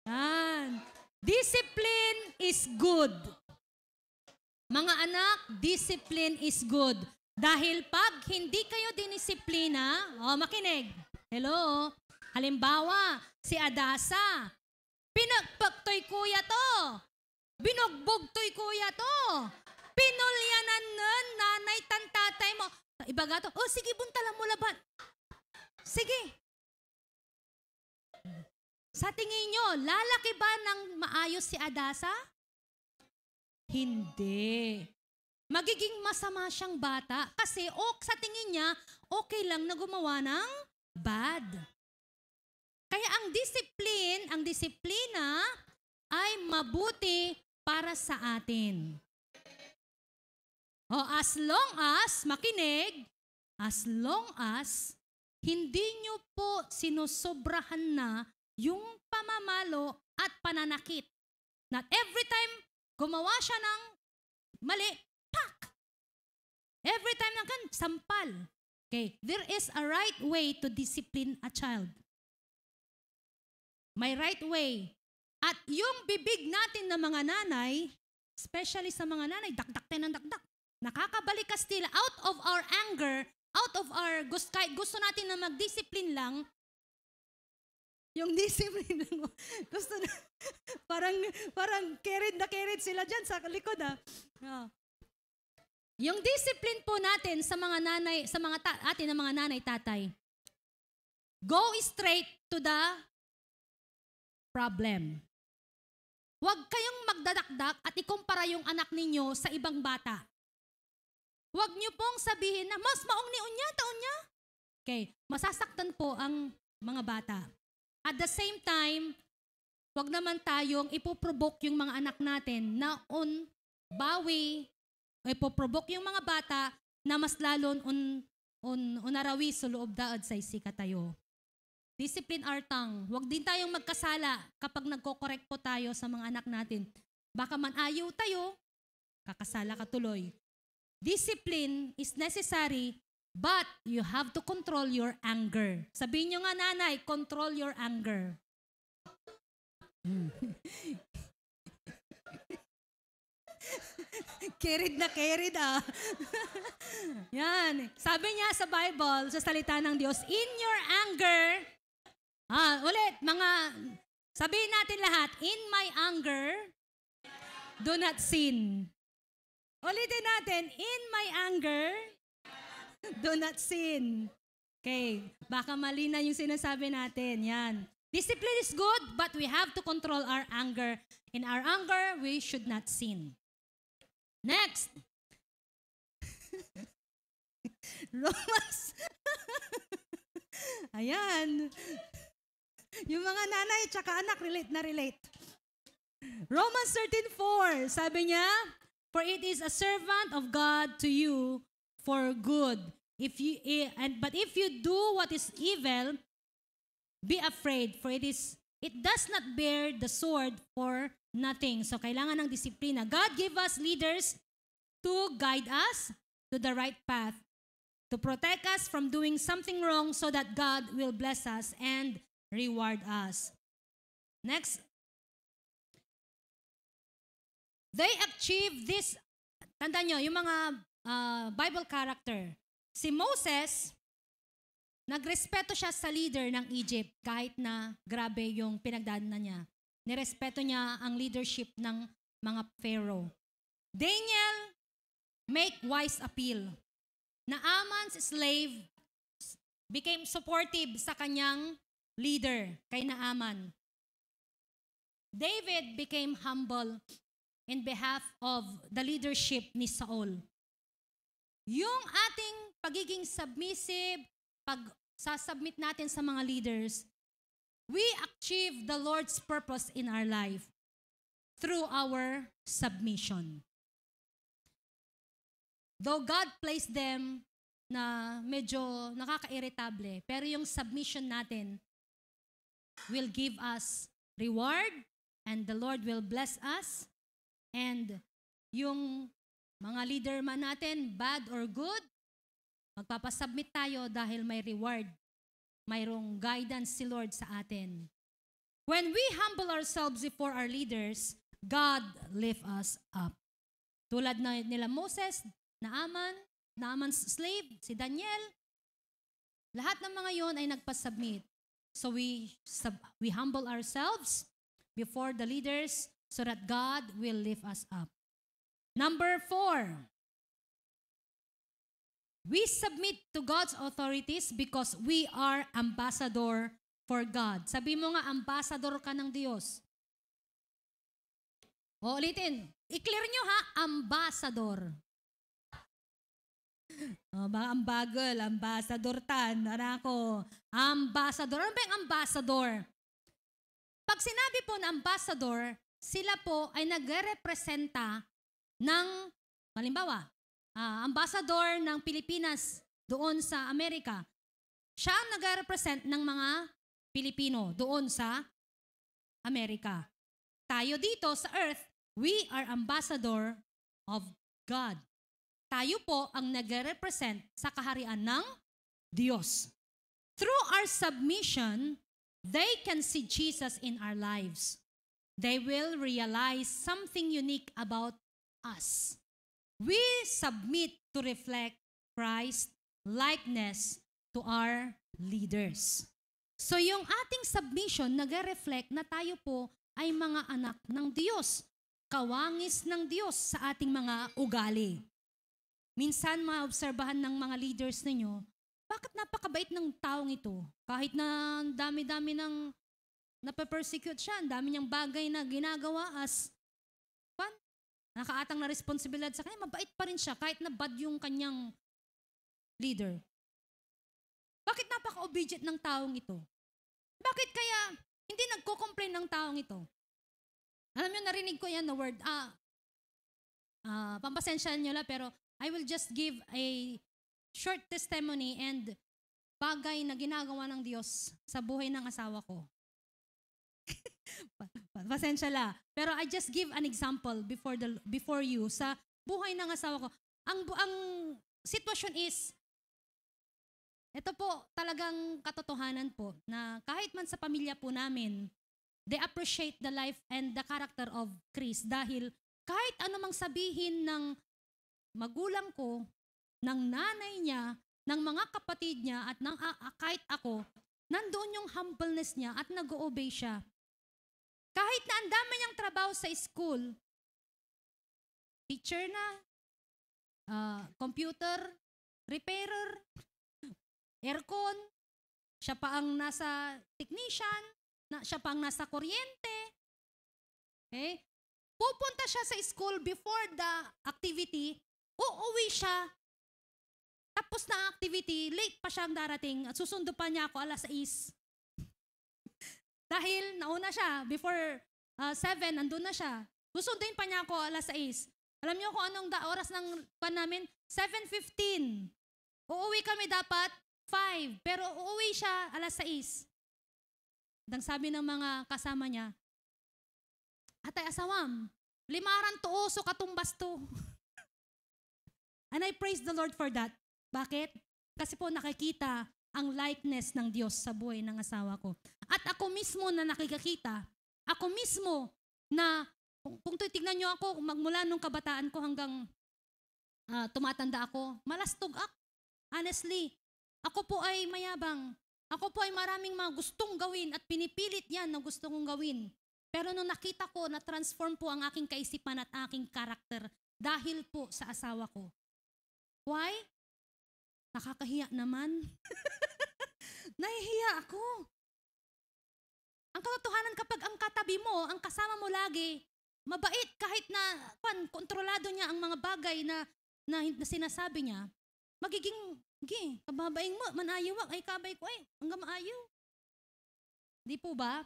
Yan. Discipline is good. Mga anak, discipline is good. Dahil pag hindi kayo dinisiplina, makinig. Hello? Halimbawa, si Adasa, pinagpagtoy kuya to. Binugbog-toy kuya to. Pinulyanan nun, nanay, tantatay mo. Iba ga to, sige, buntalan mo laban. Sige. Sa tingin nyo, lalaki ba ng maayos si Adasa? Hindi. Magiging masama siyang bata kasi sa tingin niya, okay lang na gumawa ng bad. Kaya ang disiplina ay mabuti para sa atin. As long as, makinig, as long as hindi nyo po sinusobrahan na yung pamamalo at pananakit. Not every time gumawa siya ng mali, pak! Every time na sampal. Okay, there is a right way to discipline a child. May right way. At yung bibig natin na mga nanay, especially sa mga nanay, dakdak tayo ng dakdak. Nakakabalikas nila out of our anger, out of our gusto natin na mag-discipline lang, yung discipline lang, gusto na, parang carried sila dyan sa likod Yung discipline po natin sa mga nanay, sa mga atin na mga nanay, tatay, go straight to the problem. Huwag kayong magdadakdak at ikumpara yung anak ninyo sa ibang bata. Huwag niyo pong sabihin na mas maong ni unya, taon niya. Okay, masasaktan po ang mga bata. At the same time, huwag naman tayong ipoprovoke yung mga anak natin na bawi, ipoprovoke yung mga bata na mas lalon unarawi sa loob daad sa isika tayo. Discipline our tongue. Huwag din tayong magkasala kapag nagko-correct po tayo sa mga anak natin. Baka man ayaw tayo, kakasala ka tuloy. Discipline is necessary, but you have to control your anger. Sabihin nyo nga, nanay, control your anger. Carried na carried Yan. Sabi niya sa Bible, sa salita ng Diyos, in your anger, ulit, sabihin natin lahat, in my anger, do not sin. Ulitin natin, in my anger, do not sin. Okay, baka mali na yung sinasabi natin. Yan. Discipline is good, but we have to control our anger. In our anger, we should not sin. Next. Romans. Ayan. Yung mga nanay tsaka anak, relate na relate. Romans 13:4, sabi niya, for it is a servant of God to you for good. But if you do what is evil, be afraid, for it does not bear the sword for nothing. So kailangan ng disiplina. God give us leaders to guide us to the right path, to protect us from doing something wrong so that God will bless us and reward us. Next. They achieve this. Tandaan nyo, yung mga Bible character. Si Moses, nagrespeto siya sa leader ng Egypt kahit na grabe yung pinagdaanan niya. Nirespeto niya ang leadership ng mga Pharaoh. Daniel make wise appeal. Naaman's slave became supportive sa kanyang leader, kay Naaman. David became humble in behalf of the leadership ni Saul. Yung ating pagiging submissive, sasubmit natin sa mga leaders, we achieve the Lord's purpose in our life through our submission. Though God placed them na medyo nakaka-irritable, pero yung submission natin will give us reward and the Lord will bless us. And yung mga leader man natin, bad or good, magpapasubmit tayo dahil may reward. Mayroong guidance si Lord sa atin. When we humble ourselves before our leaders, God lift us up. Tulad na nila Moses, Naaman's slave, si Daniel, lahat ng mga yon ay nagpa-submit. So we humble ourselves before the leaders so that God will lift us up. Number 4, we submit to God's authorities because we are ambassador for God. Sabi mo nga, ambassador ka ng Diyos. O, ulitin. I-clear nyo ha, ambassador. O, ba, ambassador tan. Arako, ambassador. Ano ba yung ambassador? Pag sinabi po na ambassador, sila po ay nagre-representa ng, halimbawa, ambassador ng Pilipinas doon sa Amerika. Siya ang nagre-represent ng mga Pilipino doon sa Amerika. Tayo dito sa earth, we are ambassador of God. Tayo po ang nagre-represent sa kaharian ng Diyos. Through our submission, they can see Jesus in our lives. They will realize something unique about us. We submit to reflect Christ's likeness to our leaders. So yung ating submission nagre-reflect na tayo po ay mga anak ng Diyos, kawangis ng Diyos sa ating mga ugali. Minsan maobserbahan ng mga leaders ninyo, bakit napakabait ng taong ito? Kahit na dami-dami ng nape-persecute siya, ang dami niyang bagay na ginagawa as nakaatang na responsibilidad sa kanya, mabait pa rin siya kahit na bad yung kanyang leader. Bakit napaka-obedient ng taong ito? Bakit kaya hindi nagko-complain ng taong ito? Alam niyo, narinig ko yan na word. Pampasensya niyo lang, pero I will just give a short testimony and bagay na ginagawa ng Diyos sa buhay ng asawa ko. Pasensya la. Pero I just give an example before you sa buhay ng asawa ko. Ang sitwasyon is, ito po talagang katotohanan po na kahit man sa pamilya po namin, they appreciate the life and the character of Chris dahil kahit anumang sabihin ng magulang ko, ng nanay niya, ng mga kapatid niya at ng kahit ako, nandoon yung humbleness niya at nag-o-obey siya. Kahit na ang dami niyang trabaho sa school, teacher na, computer, repairer, aircon, siya pa ang nasa technician, siya pa ang nasa kuryente. Okay? Pupunta siya sa school before the activity, uuwi siya, tapos na activity, late pa siyang darating at susundo pa niya ako 6:00. Dahil nauna siya, before 7, andun na siya. Susunduin pa niya ako 6:00. Alam niyo kung anong oras ng pan namin? 7:15. Uuwi kami dapat 5, pero uuwi siya 6:00. Dang sabi ng mga kasama niya, Atay asawam, 5 tuoso katumbas to. And I praise the Lord for that. Bakit? Kasi po nakikita ang likeness ng Diyos sa buhay ng asawa ko. At ako mismo na nakikita, ako mismo na, kung titignan niyo ako, magmula nung kabataan ko hanggang tumatanda ako, malastog ako. Honestly, ako po ay mayabang. Ako po ay maraming mga gustong gawin at pinipilit yan na gusto kong gawin. Pero nung nakita ko, na-transform po ang aking kaisipan at aking karakter dahil po sa asawa ko. Why? Nakakahiya naman. Nahihiya ako. Ang katotohanan kapag ang katabi mo, ang kasama mo lagi, mabait kahit na kontrolado niya ang mga bagay na sinasabi niya, magiging, kababaing mo, manayawak, ay kabay ko hanggang maayaw. Di po ba?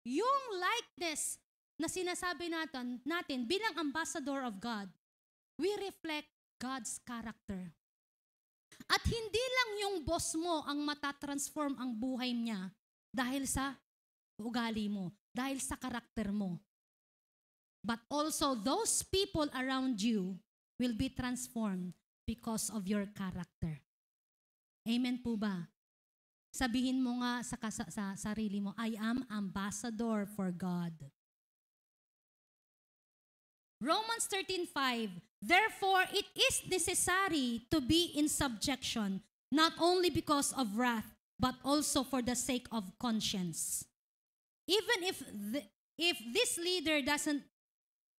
Yung likeness na sinasabi natin bilang ambassador of God, we reflect God's character. At hindi lang yung boss mo ang matatransform ang buhay niya dahil sa ugali mo, dahil sa karakter mo. But also those people around you will be transformed because of your character. Amen po ba? Sabihin mo nga sa sarili mo, I am ambassador for God. Romans 13:5, therefore it is necessary to be in subjection, not only because of wrath, but also for the sake of conscience. Even if this leader doesn't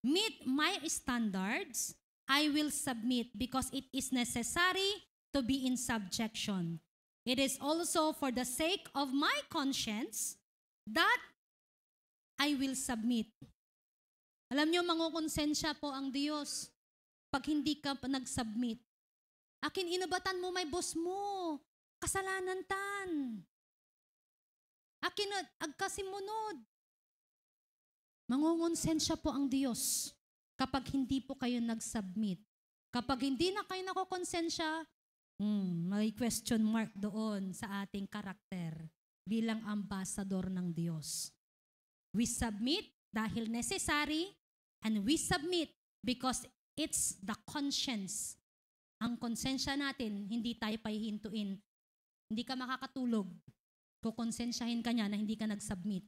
meet my standards, I will submit because it is necessary to be in subjection. It is also for the sake of my conscience that I will submit. Alam niyo, mangukonsensya po ang Diyos pag hindi ka nag-submit. Akin inubatan mo may boss mo, kasalanan tan. Akin agkasimunod. Mangungonsensya po ang Diyos kapag hindi po kayo nag-submit. Kapag hindi na kayo nakukonsensya, may question mark doon sa ating karakter bilang ambassador ng Diyos. We submit dahil necessary, and we submit because it's the conscience. Ang konsensya natin, hindi tayo pahihintuin. Hindi ka makakatulog. Kukonsensyahin ka niya na hindi ka nag-submit.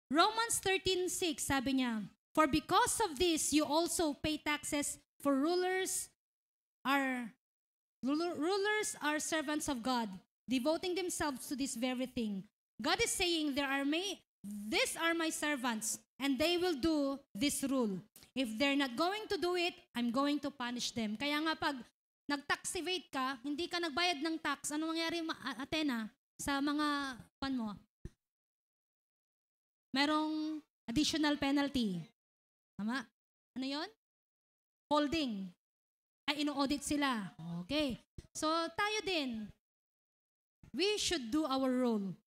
Romans 13:6, sabi niya, for because of this, you also pay taxes, for rulers are servants of God, devoting themselves to this very thing. God is saying, these are my servants, and they will do this rule. If they're not going to do it, I'm going to punish them. Kaya nga pag nag-tax evade ka, hindi ka nagbayad ng tax, ano mangyari, Athena, sa mga pan mo? Merong additional penalty. Tama? Ano yon? Holding. Ay, ino-audit sila. Okay. So, tayo din. We should do our role.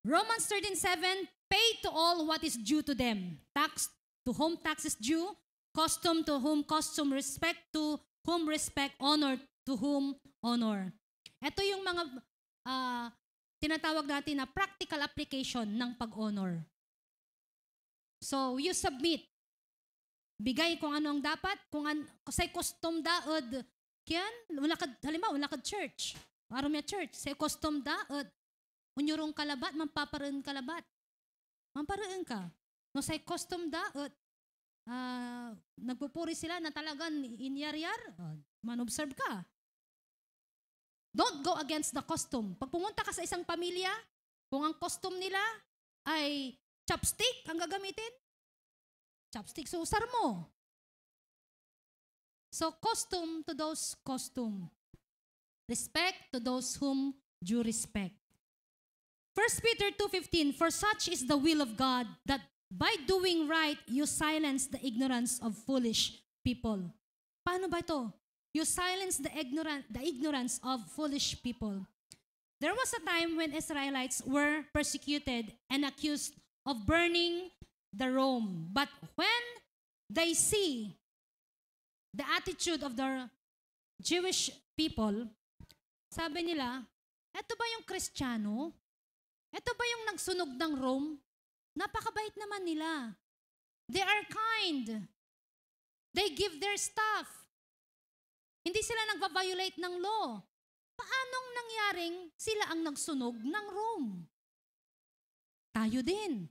Romans 13:7, pay to all what is due to them. Tax to whom tax is due, custom to whom custom, respect to whom respect, honor to whom honor. Ito yung mga tinatawag natin na practical application ng pag-honor. So, you submit. Bigay kung ano ang dapat, kung say custom daod, kiyan, halimbawa, wala ka church, aram ya church, say custom daod, unyurong kalabat, mampaparoon kalabat, mamparoon ka. No say custom daod, nagpupuri sila na talagang inyar-yar, man-observe ka. Don't go against the custom. Pag pumunta ka sa isang pamilya, kung ang custom nila ay chopstick ang gagamitin, chopstick, so usar mo. So, custom to those custom. Respect to those whom due respect. 1 Peter 2:15, for such is the will of God, that by doing right, you silence the ignorance of foolish people. Paano ba ito? You silence the ignorance of foolish people. There was a time when Israelites were persecuted and accused of burning the Rome. But when they see the attitude of the Jewish people, sabi nila, eto ba yung Kristiyano? Eto ba yung nagsunog ng Rome? Napakabait naman nila. They are kind. They give their stuff. Hindi sila nagva-violate ng law. Paanong nangyaring sila ang nagsunog ng Rome? Tayo din.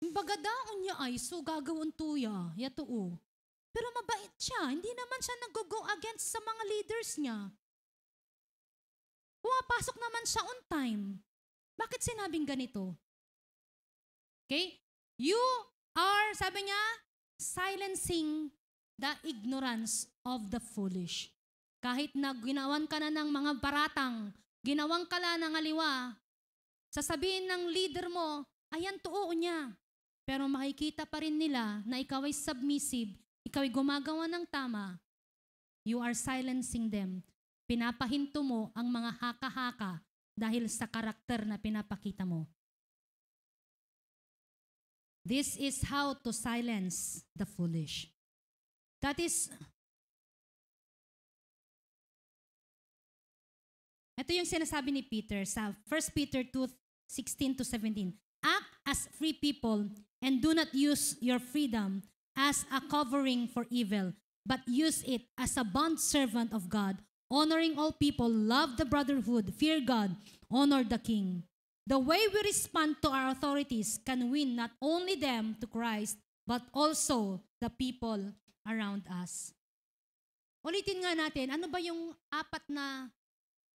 Bagadaon niya ay so gagawin tuya, yatoo. Pero mabait siya, hindi naman siya nag-go against sa mga leaders niya. Pumapasok naman siya on time. Bakit sinabing ganito? Okay? You are, sabi niya, silencing the ignorance of the foolish. Kahit na ginawan ka na ng mga baratang, ginawang ka na ng aliwa, sasabihin ng leader mo, ayan tuo niya. Pero makikita pa rin nila na ikaw ay submissive, ikaw ay gumagawa ng tama, you are silencing them. Pinapahinto mo ang mga haka-haka dahil sa karakter na pinapakita mo. This is how to silence the foolish. That is, ito yung sinasabi ni Peter sa 1 Peter 2:16-17. Act as free people and do not use your freedom as a covering for evil, but use it as a bondservant of God. honoring all people, love the brotherhood, fear God, honor the king. The way we respond to our authorities can win not only them to Christ, but also the people around us. Ulitin nga natin, ano ba yung 4 na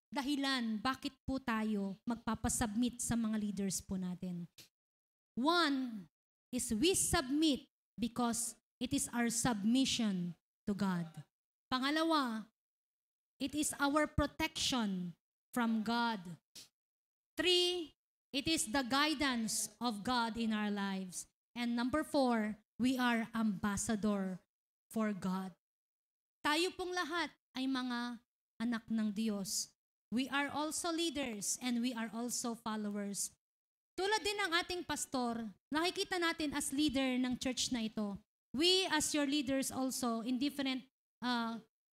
dahilan bakit po tayo magpapasubmit sa mga leaders po natin? 1 is we submit because it is our submission to God. Pangalawa, it is our protection from God. 3, it is the guidance of God in our lives. And number 4, we are ambassador for God. Tayo pong lahat ay mga anak ng Diyos. We are also leaders and we are also followers. Tulad din ng ating pastor, nakikita natin as leader ng church na ito. We as your leaders also in different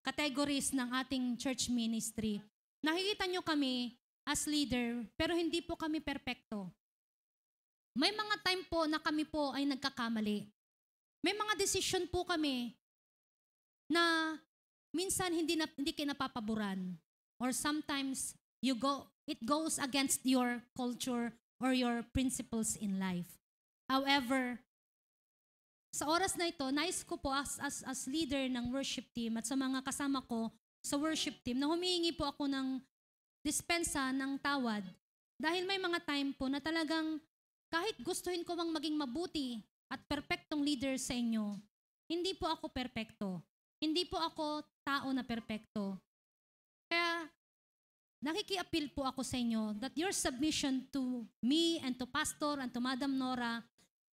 categories ng ating church ministry. Nakikita nyo kami as leader, pero hindi po kami perpekto. May mga time po na kami po ay nagkakamali. May mga decision po kami na minsan hindi kinapapaboran. Or sometimes it goes against your culture or your principles in life. However, sa oras na ito, nais ko po as leader ng worship team at sa mga kasama ko sa worship team na humihingi po ako ng dispensa ng tawad. Dahil may mga time po na talagang kahit gustuhin ko mang maging mabuti at perpektong leader sa inyo, hindi po ako perpekto. Hindi po ako tao na perpekto. Kaya nakiki-appeal po ako sa inyo that your submission to me and to Pastor and to Madam Nora,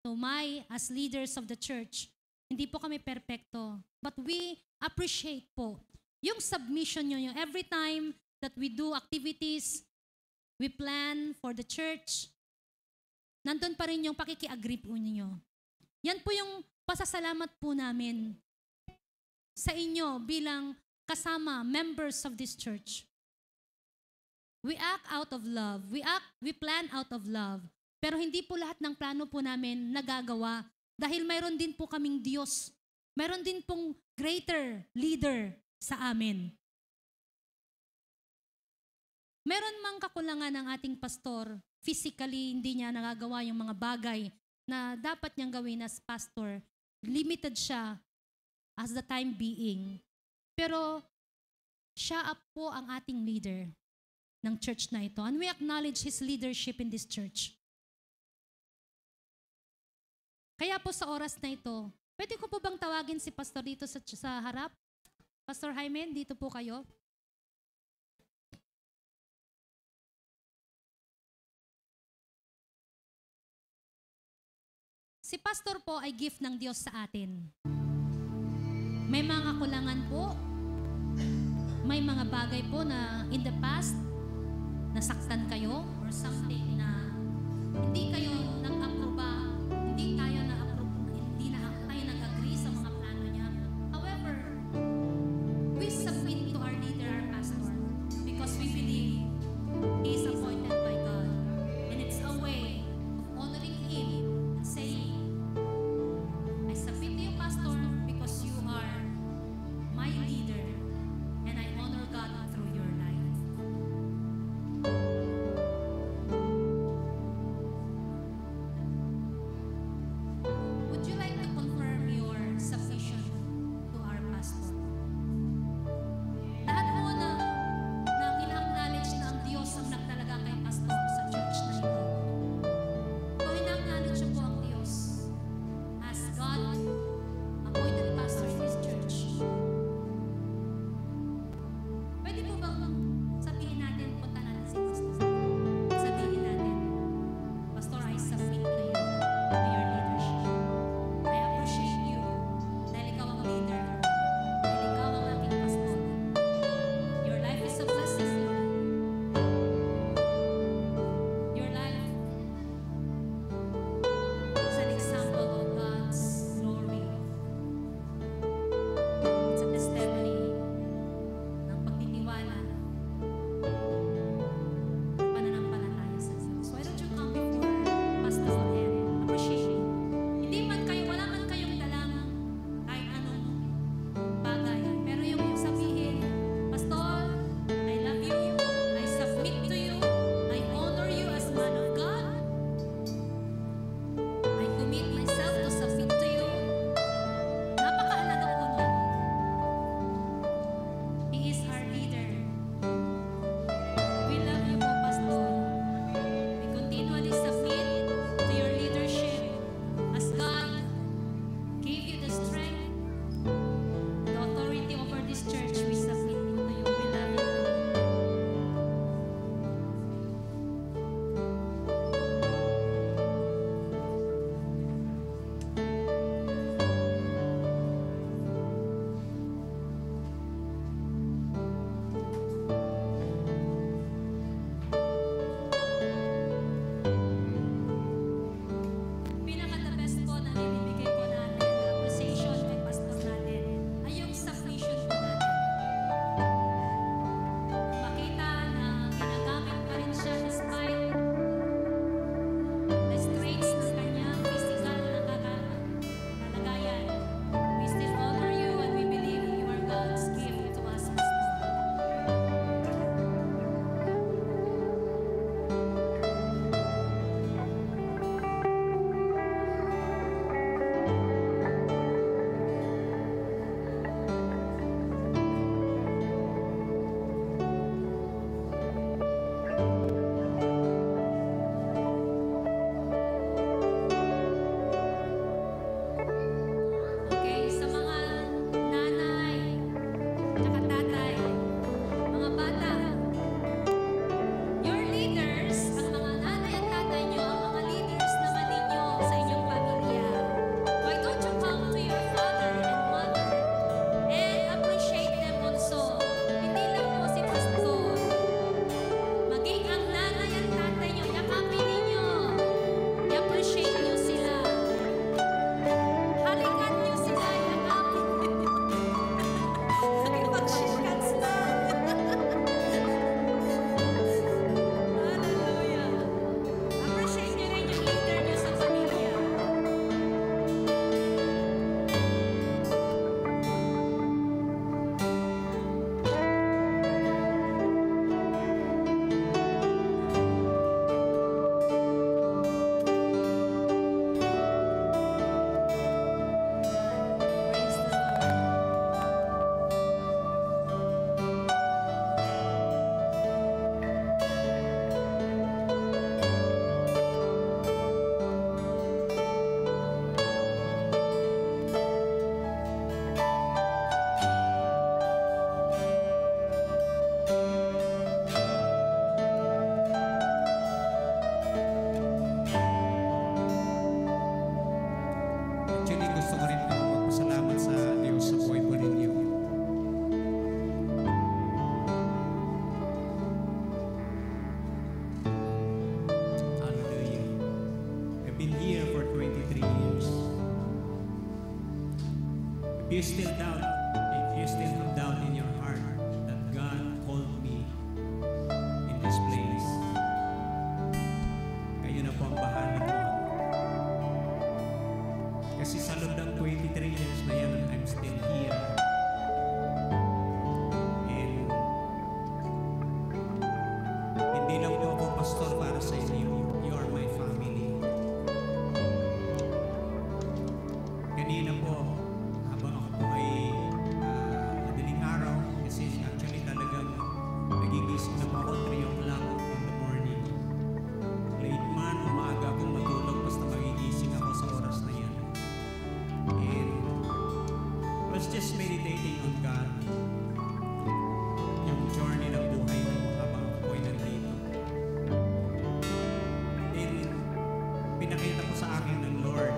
to my as leaders of the church, hindi po kami perpekto. But we appreciate po yung submission nyo. Every time that we do activities, we plan for the church, nandun pa rin yung pakiki-agree po ninyo. Yan po yung pasasalamat po namin sa inyo bilang kasama, members of this church. We act out of love. We plan out of love. Pero hindi po lahat ng plano po namin nagagawa dahil mayroon din po kaming Diyos. Mayroon din pong greater leader sa amin. Meron mang kakulangan ng ating pastor, physically hindi niya nagagawa yung mga bagay na dapat niyang gawin as pastor. Limited siya as the time being. Pero siya po ang ating leader ng church na ito. And we acknowledge his leadership in this church. Kaya po sa oras na ito, pwede ko po bang tawagin si pastor dito sa harap? Pastor Jaime, dito po kayo. Si pastor po ay gift ng Diyos sa atin. May mga kakulangan po, may mga bagay po na in the past, nasaktan kayo or something na hindi kayo nag-aproba, hindi tayo nag-agree sa mga plano niya. However, we submit to our leader, our pastor, because we believe he is appointed by God. And it's a way of honoring him and saying, I submit to you, pastor, because you are my leader and I honor God through your life. you still doubt, if you still have doubt in your heart that God called me in this place, kayo na po ang bahala doon. Kasi sa loob ng 23 years na yan, I'm still here. And hindi lang po ako pastor para sa inyo. You are my family. Kanina po, habang ako po ay madaling araw, kasi actually talagang nagigising na po ako 3 o'clock in the morning. Late man, umaga akong matulog basta magigising ako sa oras na yan. And I was just meditating on God, yung journey ng buhay ko habang ako po'y nandito. And pinakita ko sa akin ng Lord,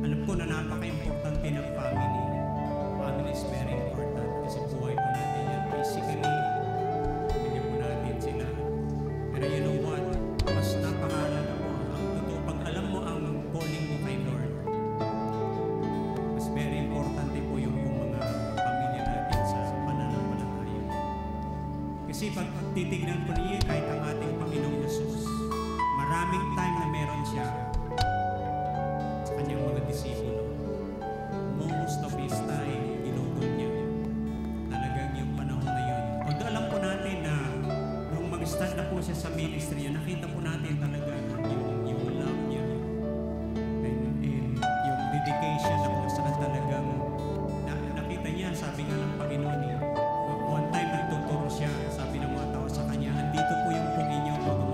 alam ko na napaka-importante ng family. Family is very important kasi buhay po natin yan. Basically, hindi po natin sila. Pero you know what? Mas napakahalaga po ang totoo. Pag alam mo ang calling mo kay Lord, mas very importante po yung mga pamilya natin sa pananampalataya. Kasi pag titignan po niya kahit ang ating Panginoong Yesus, maraming time na meron siya sa kanyang mga disipulo. Most of his time, ginugol niya. Talagang yung panahon na yun. Although alam po natin na nung mag-stand na po siya sa ministry niya, nakita po natin talaga yung love niya. And yung dedication na kung saan talagang nakita niya, sabi nga ng Panginoon niya, one time nagtuturo siya, sabi ng mga tao sa kanya, andito po yung kung inyong mga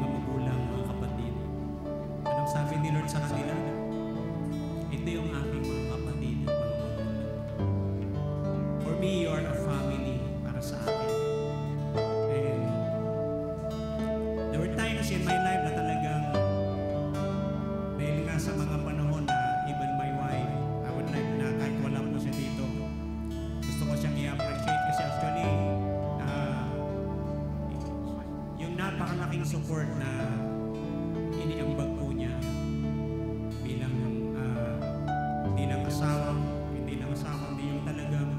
magulang, mga kapatid. Anong sabi ni Lord sa kanila? Ito yung aking mga kapatid at mga magulang. For me, you are a family para sa akin. And there were times in my life na talagang dahil nga sa mga panahon na even my wife, I would like na kahit wala po siya dito, gusto ko siyang i-appreciate kasi actually yung napakalaking support na iniambag po niya bilang hindi lang asawa, hindi yung talagang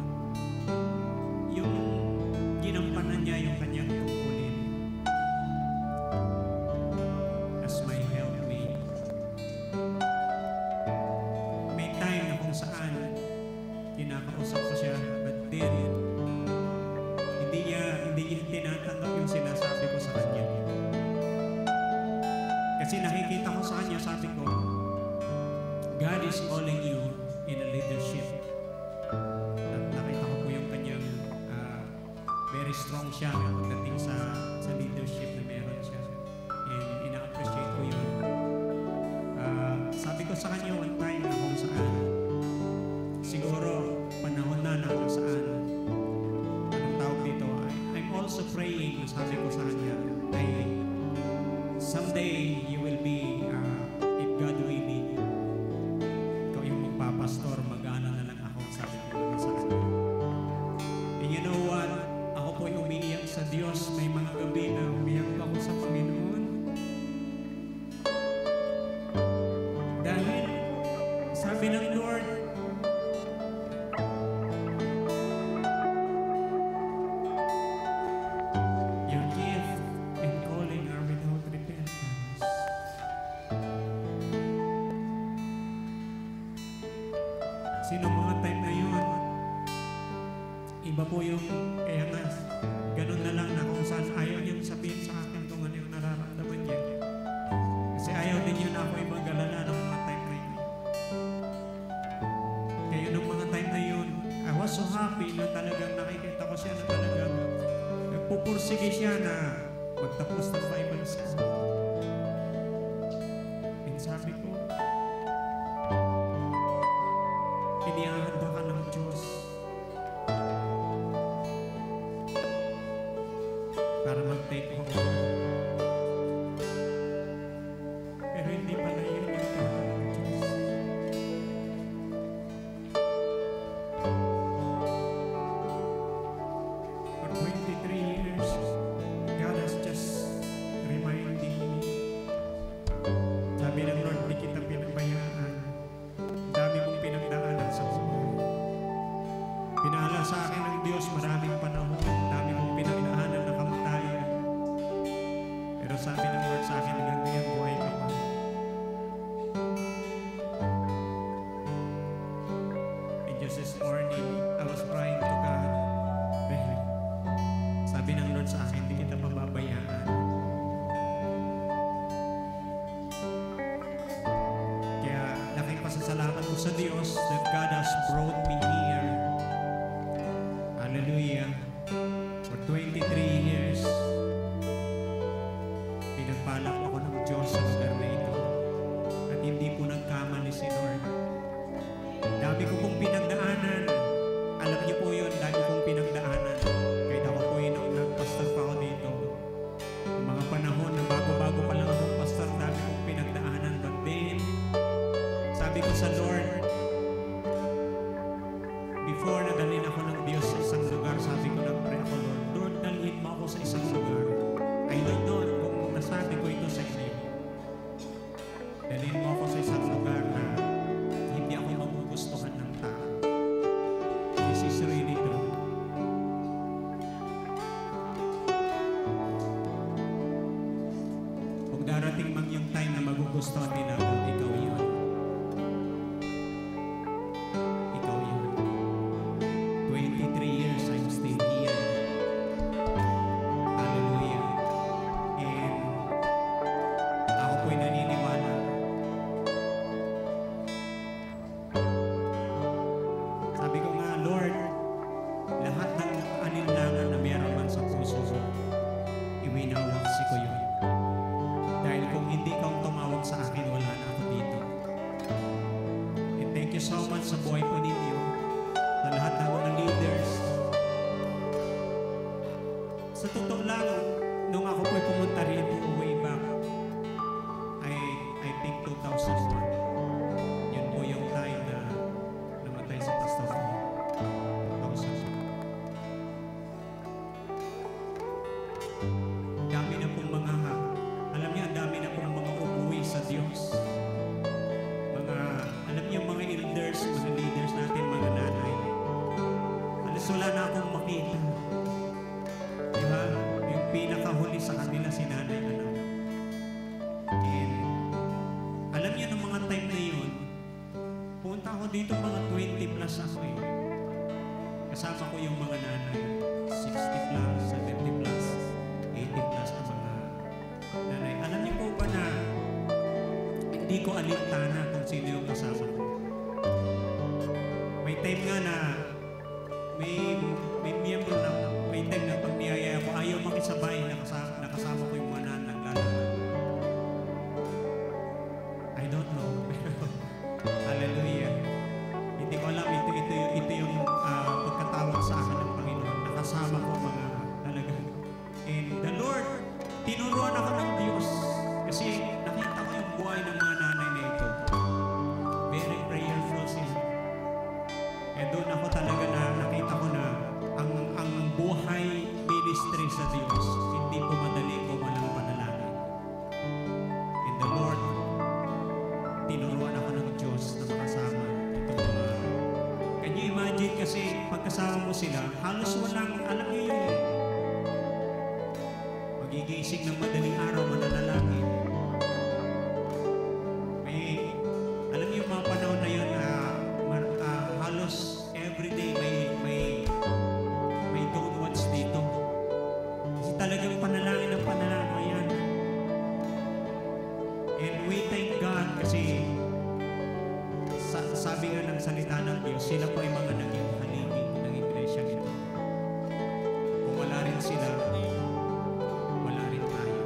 yung ginampanan niya yung kanyang tungkulin as my helpmate. May time na kung saan kinakausap ko siya, but then hindi niya tinatanggap yung sinasabi ko sa kanya. Kasi nakikita ko sa kanya, sabi ko, God is calling you in a leadership. At nakita ko po yung kanyang very strong siya pagdating sa leadership na meron siya. And ina-appreciate ko yun. Sabi ko sa kanya one time na kung saan siguro panahon na kung saan anong tawag dito, I'm also praying, sabi ko sa kanya, ay someday you will be, if God willing, ikaw yung magpapastor, mag-ana na lang ako, sabi ko sa kanya. And you know what? Ako po'y umiiyak sa Diyos. May mga gabi na umiyak ako sa Panginoon. Dahil sabi ng Lord, your gift and calling are without repentance. Sino mga time na yun? Iba po yung, kaya nga, ganun na lang na kung saan ayaw niyang sabihin sa akin kung ano yung nararamdaman niya. Kasi ayaw din yun ako yung mag-alala ng mga time na yun. Kaya nung mga time na yun, I was so happy na talagang nakikita ko siya na talagang nagpupursige siya na magtapos ng Bible school. And sabi ko, inihahanda ka ng Diyos para mag-take over. Pero hindi pala yun yung para ng Diyos. For 23 years, God has just reminding me sa akin ng Diyos maraming panahon, dami kong pinagdaanan na kamatayan. Pero sabi ng Lord sa akin, hanggang ngayon buhay ka pa. And just this morning, I was crying to God. Really. Sabi ng Lord sa akin, hindi kita pababayaan. Kaya laking pasasalamat ko sa Diyos that God has brought me here. Hallelujah. For 23 years, pinagpalak ako ng Diyos sa lugar na ito. At hindi po nagkamali si Lord. Dami ko pong pinagdaanan. Alam niyo po yun, dami kong pinagdaanan. Kahit ako po yun nung nag-pastor pa ako dito. Yung mga panahon na bago-bago pa lang akong pastor, dami kong pinagdaanan. But then, sabi ko sa Lord, before na dalhin ako ng Diyos sa isang lugar, sabi ko nag-pray ako, Lord, dalhin mo ako sa isang lugar. I don't know kung nasabi ko ito sa inyo. Dalhin mo ako sa isang lugar na hindi ako magugustuhan ng tao. This is really true. Kung darating man yung time na magugustuhan din ako, ikaw yun. Ikaw yun. 23 years, I'm still here. Hallelujah. And ako po'y naniniwala. Sabi ko nga, Lord, lahat ng alinlangan na meron man sa puso ko, iwinawagsi ko yun. Dahil kung hindi ka tumawag sa akin, wala na ako dito. And thank you so much sa buhay po ninyo, sa lahat ng mga leaders. Sa totoo lang, nung ako po'y pumunta rito way back, I think 2001. Yun po yung time na namatay si Pastor Paul. 2000. Dami na pong mga, alam niyo, ang dami na pong mga umuwi sa Diyos. Mga, alam niyo, mga elders, mga leaders natin, mga nanay. Alas wala na akong makita. Diba? Yung pinakahuli sa kanila, si nanay na lang. And, alam niyo, ng mga time na yun, punta ako dito, mga 20 plus ako eh. Kasama ko yung mga nanay. 60 plus, 70 plus, 80 plus na mga nanay. Alam niyo po ba na hindi ko alintana kung sino yung kasama ko. May time nga na may miyembro na may time na pag niyaya ko ayaw makisabay nakasama ko yung mga nanay naglalakad. I don't know. Hallelujah. Hindi ko alam ito yung pagkatawag sa akin ng Panginoon. Nakasama ko mga talaga. And the Lord, tinuruan ako ng Diyos kasi nakita ko yung buhay ng mga nanay na ito. Very prayerful sila. And doon ako talaga na nakita ko na ang buhay ministry sa Diyos hindi po madali kung walang panalangin. And the Lord, tinuruan ako ng Diyos na makasama itong mga. Can you imagine kasi pagkasama mo sila, halos walang, alam niyo yung magigising ng madaling araw, mananalangin. Alam niyo yung mga panahon na yun, halos everyday may doon once dito. Kasi talagang panalangin ng panalangin yan. And we thank God kasi sabi nga ng salita ng Diyos, sila po ay mga naging haligi ng iglesia nito. Kung wala rin sila, wala rin tayo.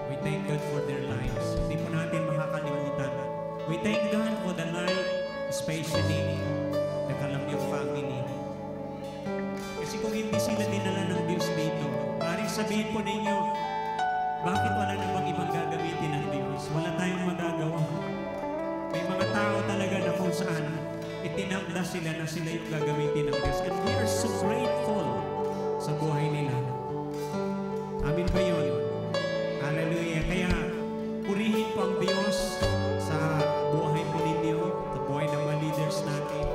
We thank God for their lives. Hindi po natin makakalimutan. We thank God for the life, especially the Kalamyong family. Kasi kung hindi sila dinala ng Diyos dito, maaaring sabihin po ninyo, bakit wala namang ibang gagamitin ng Diyos? Wala tayong magagawa. May mga tao talaga na kung saan itinakda sila na sila yung gagamitin ng Diyos. And we are so grateful sa buhay nila. Amin ba yun? Hallelujah. Kaya purihin po ang Diyos sa buhay po ninyo, sa buhay ng mga leaders natin.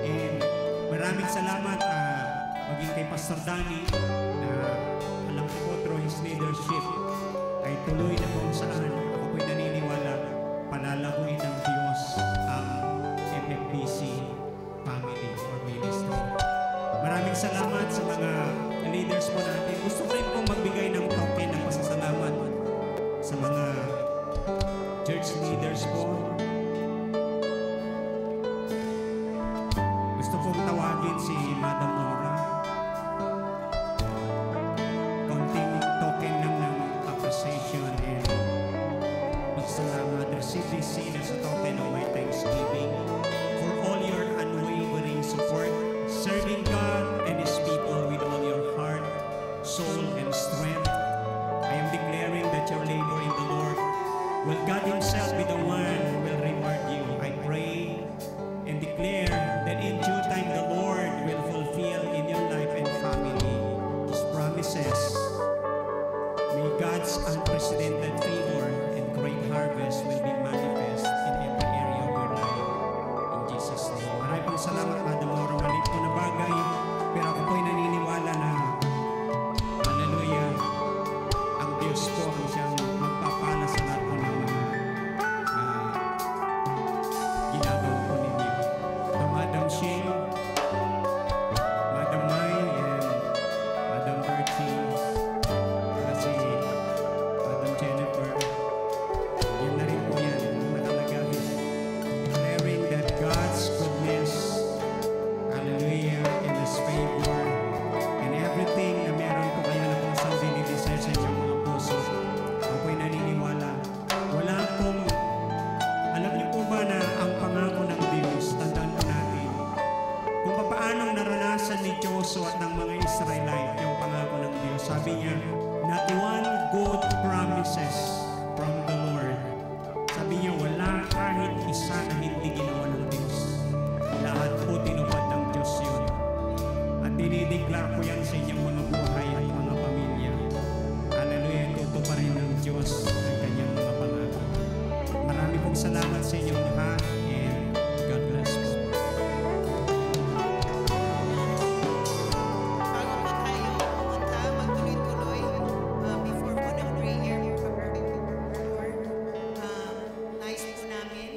And maraming salamat maging kay Pastor Danny na alam ko po through his leadership ay tuloy na kung saan ako po'y naniniwala palalaguin ng Diyos ang FFBC family or ministry. Maraming salamat sa mga leaders po natin. Gusto ko rin pong magbigay ng token ng pasasalamat sa mga church leaders po. Gusto kong tawagin si Madam Nora. Konting token lang ng appreciation and pagsalamat. Receive this seed as a token of my thanksgiving for all your unwavering support, serving God and His people with all your heart, soul, and strength. I am declaring that your labor in the Lord will God Himself be the one who will reward you. I pray and declare that in due time the Lord will fulfill in your life and family His promises. May God's unprecedented favor and great harvest will be manifest in every area of your life. In Jesus' name. Maraming pong salamat, Madam Laura. Maliit po na bagay, pero ako po'y naniniwala na hallelujah, ang Diyos po ang siyang magpapala sa lahat po ng mga ginagawa po ninyo. To Madam Shane, Madam Mai, and Madam Bertie, kasi Madam Jennifer, yun na rin po yan, nakalagay. Declaring that God's goodness, hallelujah, and His favor, and everything na meron po kayo na po sa dinidesire sa inyong mga puso. Ako po'y naniniwala. Wala pong, alam niyo po ba na ang pangako ng Diyos, tandaan po natin, kung paanong naranasan ni Joshua at ng mga Israelite yung pangako ng Diyos. Sabi niya, not one good promises from the Lord. Sabi niya, wala kahit isa na hindi ginawa ng Diyos. Lahat po tinupad ng Diyos yun. At dinideklar ko yan sa inyong mga buhay at mga pamilya. Hallelujah, tutuparin ng Diyos ang kanyang mga pangako. Marami pong salamat sa inyong lahat and God bless you. Bago po tayo pumunta, magtuloy-tuloy, before po ng prayer, nais po namin,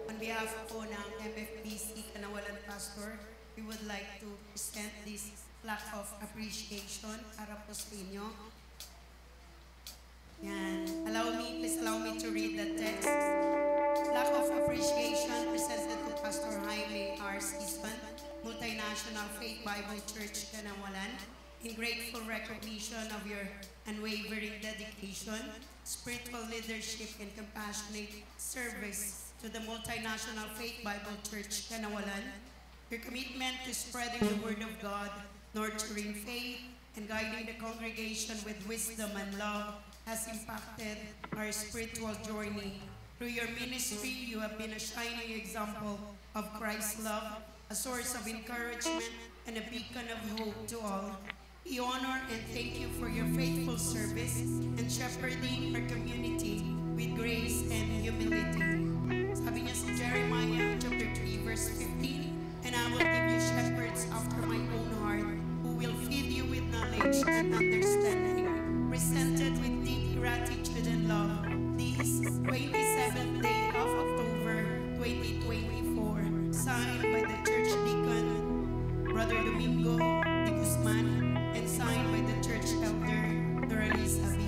on behalf po ng MFBC Kanawalan Pastor, we would like to present this plaque of appreciation para po sa inyo. Yan. Please allow me to read the text. Plaque of appreciation presented to Pastor Jaime R. Sisban, Multinational Faith Bible Church, Kanawalan, in grateful recognition of your unwavering dedication, spiritual leadership, and compassionate service to the Multinational Faith Bible Church, Kanawalan. Your commitment to spreading the Word of God, nurturing faith, and guiding the congregation with wisdom and love has impacted our spiritual journey. Through your ministry, you have been a shining example of Christ's love, a source of encouragement, and a beacon of hope to all. We honor and thank you for your faithful service and shepherding our community with grace and humility. Sabi niya sa Jeremiah chapter 3 verse 15, and I will give you shepherds after my own heart, who will feed you with knowledge and understanding, presented with deep gratitude and love. This 27th day of October 2024, signed by the Church Deacon, Brother Domingo de Guzman, and signed by the Church Elder, Doralisa B.